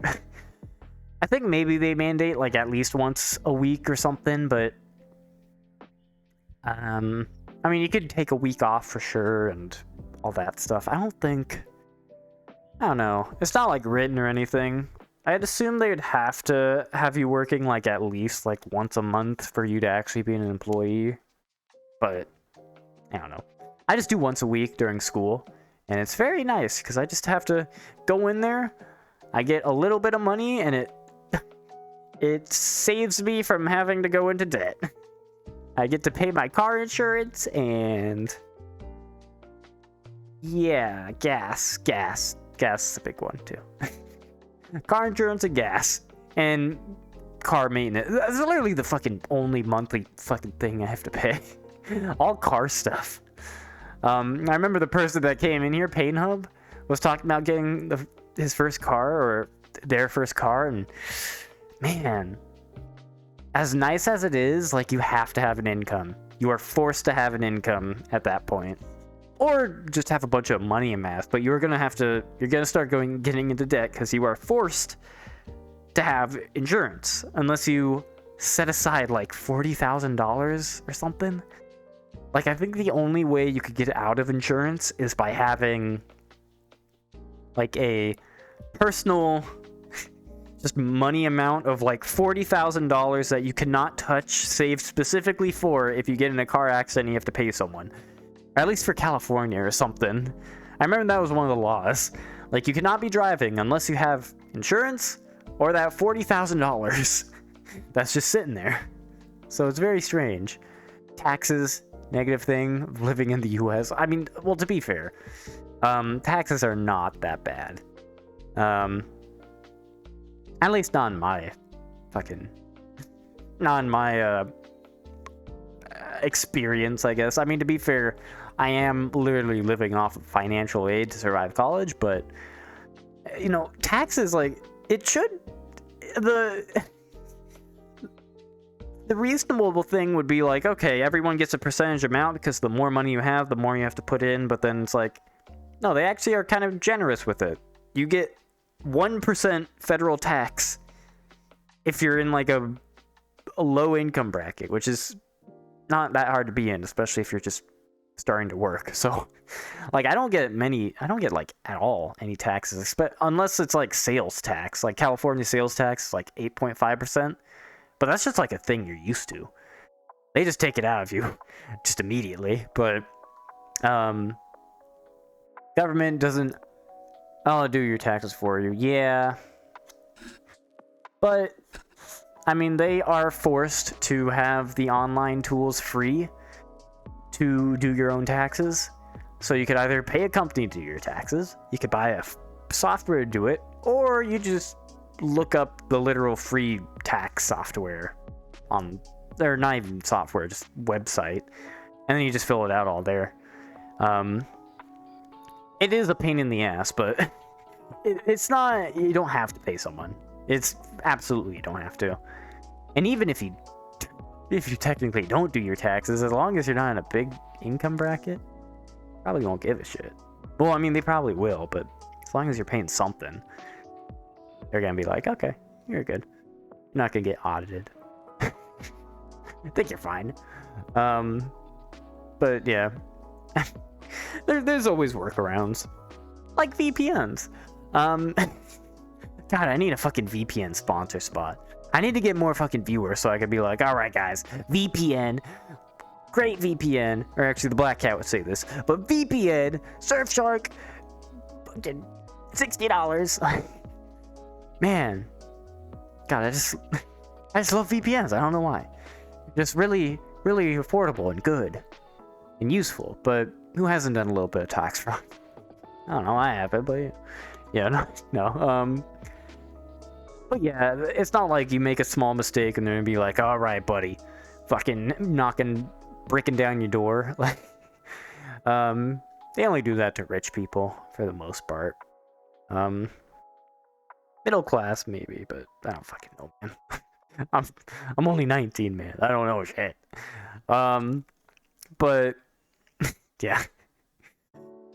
I think maybe they mandate, like, at least once a week or something, but... I mean, you could take a week off for sure and all that stuff. I don't know. It's not, like, written or anything. I'd assume they'd have to have you working, like, at least, like, once a month for you to actually be an employee. But, I don't know. I just do once a week during school, and it's very nice, because I just have to go in there, I get a little bit of money, and it saves me from having to go into debt. I get to pay my car insurance, and... yeah, gas is a big one, too. Car insurance and gas. And car maintenance. That's literally the fucking only monthly fucking thing I have to pay. All car stuff. I remember the person that came in here, Pain Hub, was talking about getting his first car, or their first car, and man, as nice as it is, like, you have to have an income. You are forced to have an income at that point. Or just have a bunch of money amassed, but you're gonna start getting into debt because you are forced to have insurance unless you set aside like $40,000 or something. Like, I think the only way you could get out of insurance is by having like a personal just money amount of like $40,000 that you cannot touch, saved specifically for if you get in a car accident and you have to pay someone. Or at least for California or something. I remember that was one of the laws. Like, you cannot be driving unless you have insurance or that $40,000 that's just sitting there. So it's very strange. Taxes, negative thing of living in the US. I mean, well, to be fair, taxes are not that bad. At least not in my fucking on my experience, I guess. I mean, to be fair, I am literally living off of financial aid to survive college, but you know, taxes, like, it should, the reasonable thing would be like, okay, everyone gets a percentage amount because the more money you have, the more you have to put in. But then it's like, no, they actually are kind of generous with it. You get 1% federal tax if you're in like a low income bracket, which is not that hard to be in, especially if you're just starting to work. So like, I don't get like at all any taxes, unless it's like sales tax. Like California sales tax is like 8.5%. But that's just like a thing you're used to. They just take it out of you just immediately. But government doesn't do your taxes for you. Yeah. But I mean, they are forced to have the online tools free to do your own taxes. So you could either pay a company to do your taxes, you could buy a software to do it, or you just look up the literal free tax software on, or not even software, just website, and then you just fill it out all there. It is a pain in the ass, but it's not, you don't have to pay someone. It's absolutely, you don't have to. And even if you technically don't do your taxes, as long as you're not in a big income bracket, probably won't give a shit. Well, I mean, they probably will, but as long as you're paying something, they're gonna be like, okay, you're good. You're not gonna get audited. I think you're fine. But yeah, there's always workarounds, like VPNs. God, I need a fucking VPN sponsor spot. I need to get more fucking viewers so I could be like, all right, guys, VPN, great VPN, or actually the Black Cat would say this, but VPN, Surfshark, fucking $60. Man, God, I just love VPNs. I don't know why. Just really, really affordable and good and useful. But who hasn't done a little bit of tax fraud? I don't know. I haven't, but yeah, no. But yeah, it's not like you make a small mistake and they're gonna be like, all right, buddy, fucking breaking down your door. Like, they only do that to rich people for the most part. Middle class maybe, but I don't fucking know, man. I'm only 19, man. I don't know shit. But yeah.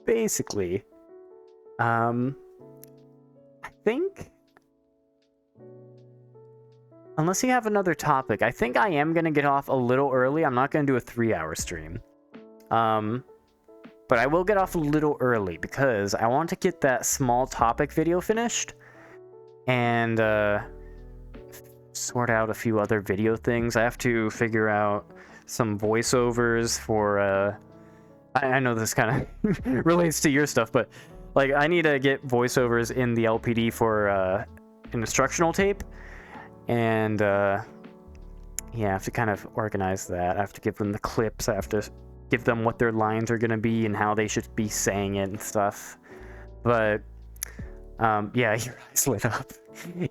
Basically, I think, unless you have another topic, I think I am gonna get off a little early. I'm not gonna do a 3-hour stream. But I will get off a little early because I want to get that small topic video finished and sort out a few other video things. I have to figure out some voiceovers for I know this kind of relates to your stuff, but like, I need to get voiceovers in the LPD for an instructional tape, and yeah, I have to kind of organize that. I have to give them the clips. I have to give them what their lines are going to be and how they should be saying it and stuff. But yeah, your eyes lit up.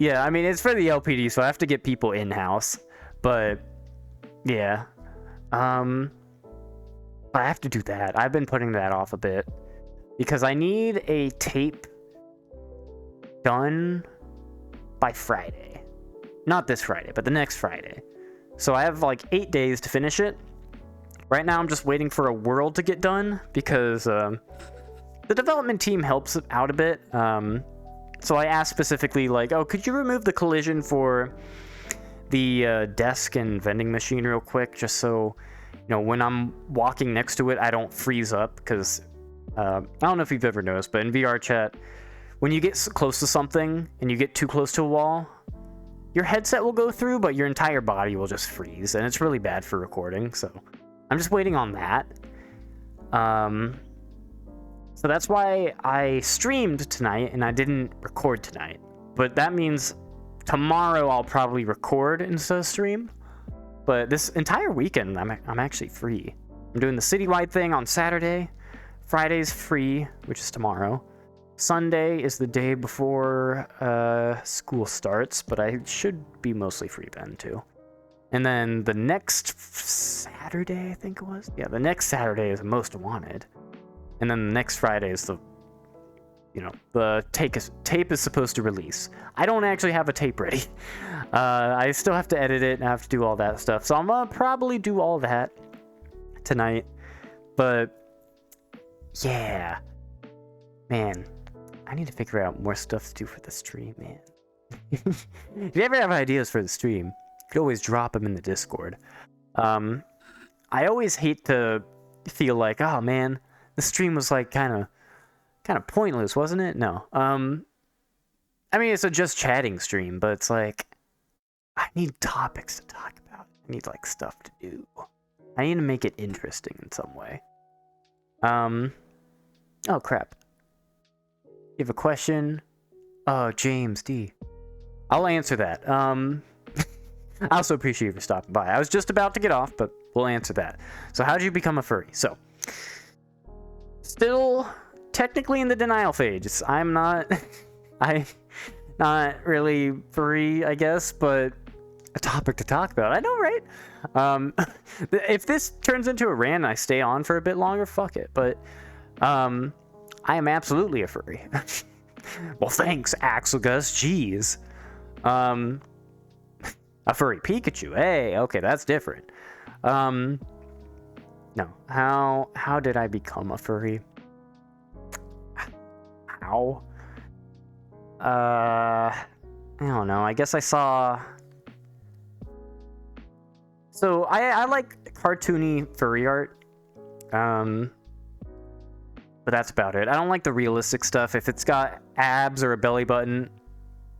Yeah, I mean, it's for the LPD, so I have to get people in-house. But yeah, I have to do that. I've been putting that off a bit because I need a tape done by Friday. Not this Friday, but the next Friday. So I have like 8 days to finish it. Right now I'm just waiting for a world to get done because the development team helps out a bit. So I asked specifically, like, oh, could you remove the collision for the desk and vending machine real quick, just so, you know, when I'm walking next to it, I don't freeze up, because I don't know if you've ever noticed, but in VR chat, when you get close to something and you get too close to a wall, your headset will go through, but your entire body will just freeze, and it's really bad for recording, so I'm just waiting on that. So that's why I streamed tonight and I didn't record tonight. But that means tomorrow I'll probably record instead of stream. But this entire weekend I'm actually free. I'm doing the citywide thing on Saturday. Friday's free, which is tomorrow. Sunday is the day before school starts, but I should be mostly free then too. And then the next Saturday, I think it was. Yeah, the next Saturday is Most Wanted. And then the next Friday is the tape is supposed to release. I don't actually have a tape ready. I still have to edit it and I have to do all that stuff. So I'm gonna probably do all that tonight. But yeah, man, I need to figure out more stuff to do for the stream, man. If you ever have ideas for the stream, you could always drop them in the Discord. I always hate to feel like, oh man, the stream was like kind of pointless, wasn't it? No. I mean, it's a just chatting stream, but it's like, I need topics to talk about. I need like stuff to do. I need to make it interesting in some way. Oh crap. You have a question? Oh, James D. I'll answer that. I also appreciate you for stopping by. I was just about to get off, but we'll answer that. So how did you become a furry? So, still technically in the denial phase. I'm not really furry, I guess, but a topic to talk about. I know, right? If this turns into a rant, I stay on for a bit longer, fuck it. But I am absolutely a furry. Well, thanks, Axelgus. Jeez. A furry Pikachu. Hey, okay, that's different. No. How did I become a furry? How? I don't know. I guess I saw... So, I like cartoony furry art. But that's about it. I don't like the realistic stuff. If it's got abs or a belly button,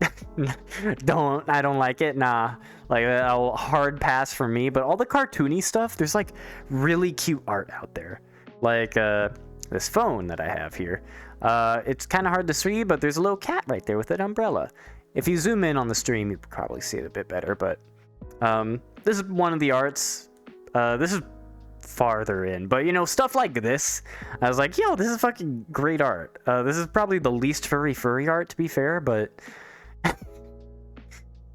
I don't like it. Nah. Like, a hard pass for me. But all the cartoony stuff, there's like really cute art out there. Like, this phone that I have here. It's kind of hard to see, but there's a little cat right there with an umbrella. If you zoom in on the stream, you can probably see it a bit better, but this is one of the arts. This is farther in, but you know, stuff like this, I was like, yo, this is fucking great art. This is probably the least furry art, to be fair, but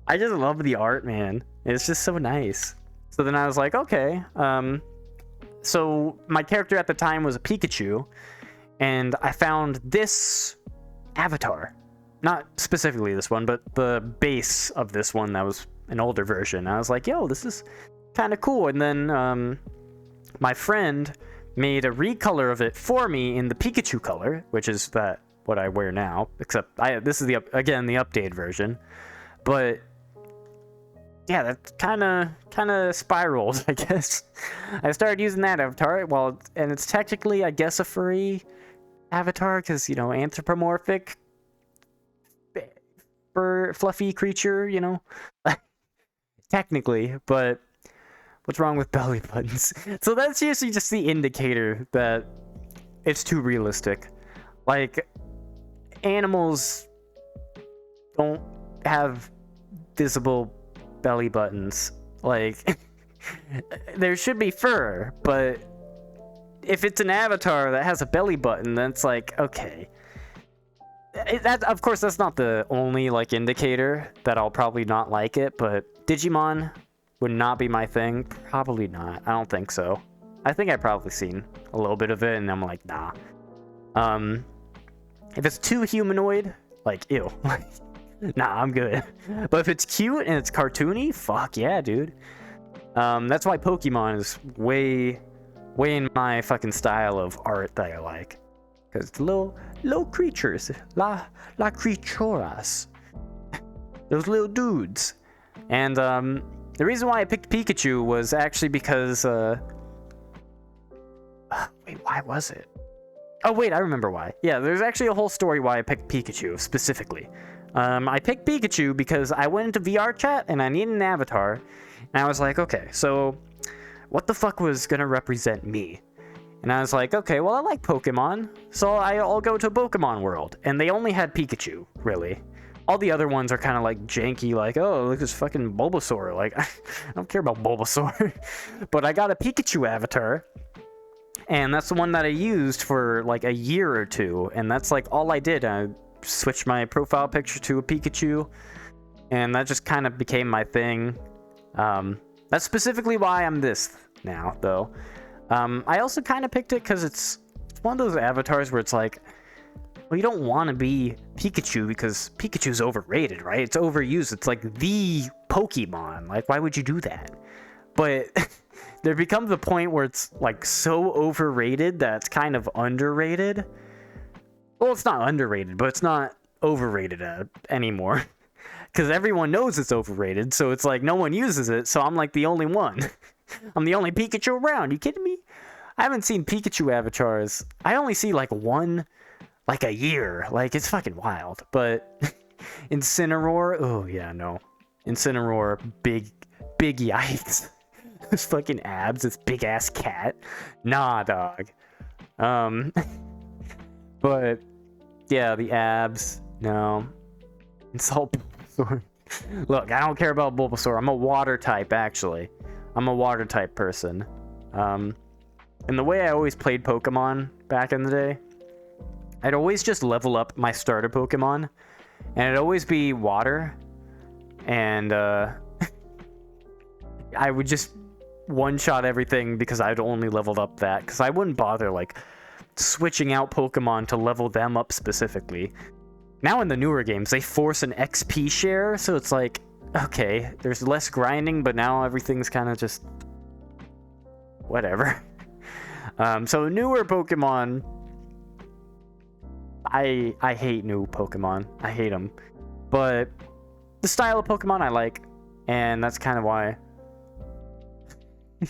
I just love the art, man. It's just so nice. So then I was like, okay. So my character at the time was a Pikachu, and I found this avatar. Not specifically this one, but the base of this one that was an older version. I was like, yo, this is kind of cool. And then my friend made a recolor of it for me in the Pikachu color, which is what I wear now, except this is the updated version. But yeah, that kind of spiraled, I guess. I started using that avatar, and it's technically, I guess, a furry avatar, because, you know, anthropomorphic fluffy creature, you know. Technically, but what's wrong with belly buttons? So that's usually just the indicator that it's too realistic. Like, animals don't have visible belly buttons. Like, there should be fur, but if it's an avatar that has a belly button, then it's like, okay. Of course, that's not the only, like, indicator that I'll probably not like it, but Digimon would not be my thing. Probably not. I don't think so. I think I've probably seen a little bit of it, and I'm like, nah. If it's too humanoid, like, ew. Nah, I'm good. But if it's cute and it's cartoony, fuck yeah, dude. That's why Pokemon is way in my fucking style of art that I like. Because it's little creatures. La creaturas. Those little dudes. And the reason why I picked Pikachu was actually because... wait, why was it? Oh, wait, I remember why. Yeah, there's actually a whole story why I picked Pikachu, specifically. I picked Pikachu because I went into VR chat and I needed an avatar. And I was like, okay, so what the fuck was going to represent me? And I was like, okay, well, I like Pokemon, so I'll go to Pokemon World. And they only had Pikachu, really. All the other ones are kind of like janky, like, oh, look at this fucking Bulbasaur. Like, I don't care about Bulbasaur. But I got a Pikachu avatar. And that's the one that I used for like a year or two. And that's like all I did. I switched my profile picture to a Pikachu. And that just kind of became my thing. That's specifically why I'm this now, though. I also kind of picked it because it's one of those avatars where it's like, well, you don't want to be Pikachu because Pikachu's overrated, right? It's overused. It's like the Pokemon. Like, why would you do that? But there becomes a point where it's like so overrated that it's kind of underrated. Well, it's not underrated, but it's not overrated anymore. Because everyone knows it's overrated, so it's like no one uses it, so I'm like the only one. I'm the only Pikachu around. You kidding me? I haven't seen Pikachu avatars. I only see like one, like a year. Like, it's fucking wild. But Incineroar, oh yeah, no. Incineroar, big yikes. Those fucking abs, this big ass cat. Nah, dog. But yeah, the abs, no. Insult Bulbasaur. Look, I don't care about Bulbasaur. I'm a water type, actually. I'm a water type person. And the way I always played Pokemon back in the day, I'd always just level up my starter Pokemon, and it'd always be water, and I would just one-shot everything because I'd only leveled up that, because I wouldn't bother, like, switching out Pokemon to level them up specifically. Now in the newer games, they force an XP share, so it's like, okay, there's less grinding, but now everything's kind of just whatever. So newer Pokemon, I hate new Pokemon. I hate them. But the style of Pokemon I like, and that's kind of why.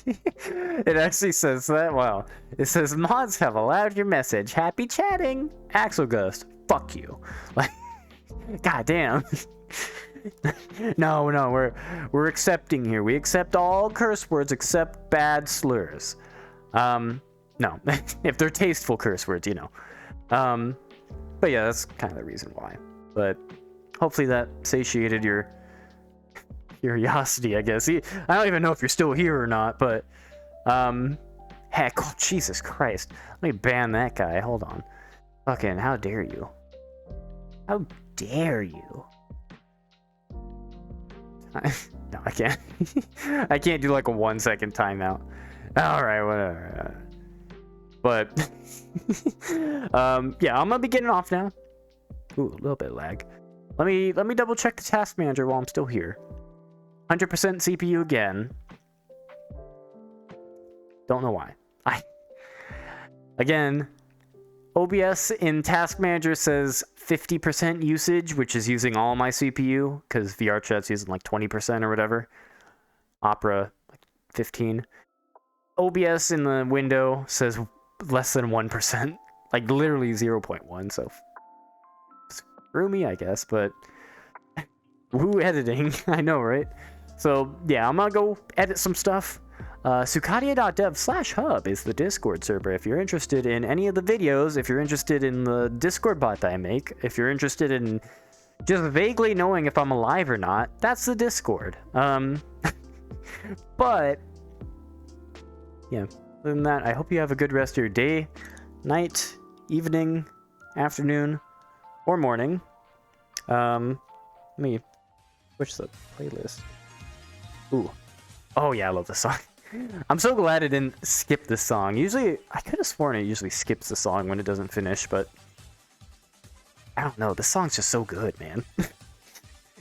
It actually says that. Wow. It says, mods have allowed your message. Happy chatting. Axel Ghost. Fuck you. Like, goddamn. No, we're accepting here. We accept all curse words except bad slurs. No, if they're tasteful curse words, you know. But yeah, that's kind of the reason why. But hopefully that satiated your curiosity, I guess. I don't even know if you're still here or not, but heck, oh, Jesus Christ. Let me ban that guy. Hold on. Fucking, how dare you? How dare you? No, I can't. I can't do like a 1 second timeout. Alright, whatever. But yeah, I'm gonna be getting off now. Ooh, a little bit of lag. Let me double check the task manager while I'm still here. 100% CPU again. Don't know why. Again, OBS in task manager says 50% usage, which is using all my CPU, because VRChat's using like 20% or whatever. Opera, like 15. OBS in the window says less than 1%, like literally 0.1, so screw me, I guess, but woo editing, I know, right? So yeah, I'm gonna go edit some stuff. Sukadia.dev/hub is the Discord server if you're interested in any of the videos, if you're interested in the Discord bot that I make, if you're interested in just vaguely knowing if I'm alive or not, that's the Discord. But yeah, other than that, I hope you have a good rest of your day, night, evening, afternoon, or morning. Let me switch the playlist. Ooh. Oh yeah, I love this song. I'm so glad it didn't skip this song. Usually, I could have sworn it usually skips the song when it doesn't finish, but I don't know. This song's just so good, man.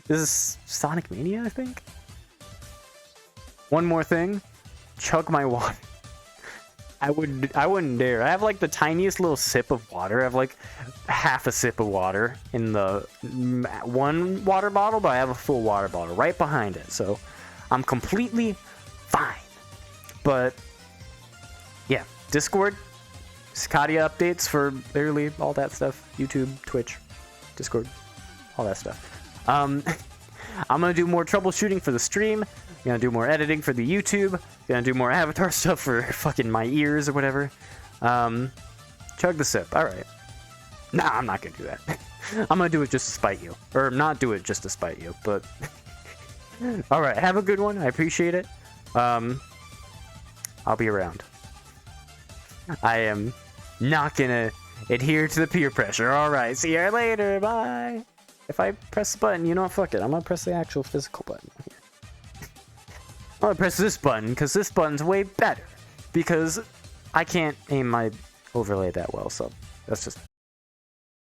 This is Sonic Mania, I think? One more thing. Chug my water. I wouldn't dare. I have like the tiniest little sip of water. I have like half a sip of water in the one water bottle, but I have a full water bottle right behind it. So I'm completely fine. But yeah, Discord, Sukadia updates for literally all that stuff. YouTube, Twitch, Discord, all that stuff. I'm gonna do more troubleshooting for the stream. Gonna do more editing for the YouTube. Gonna do more avatar stuff for fucking my ears or whatever. Chug the sip. Alright. Nah, I'm not gonna do that. I'm gonna do it just to spite you. Or not do it just to spite you, but alright, have a good one. I appreciate it. I'll be around. I am not gonna adhere to the peer pressure. Alright, see you later. Bye. If I press the button, you know what? Fuck it. I'm gonna press the actual physical button here. I'm gonna press this button because this button's way better. Because I can't aim my overlay that well, so that's just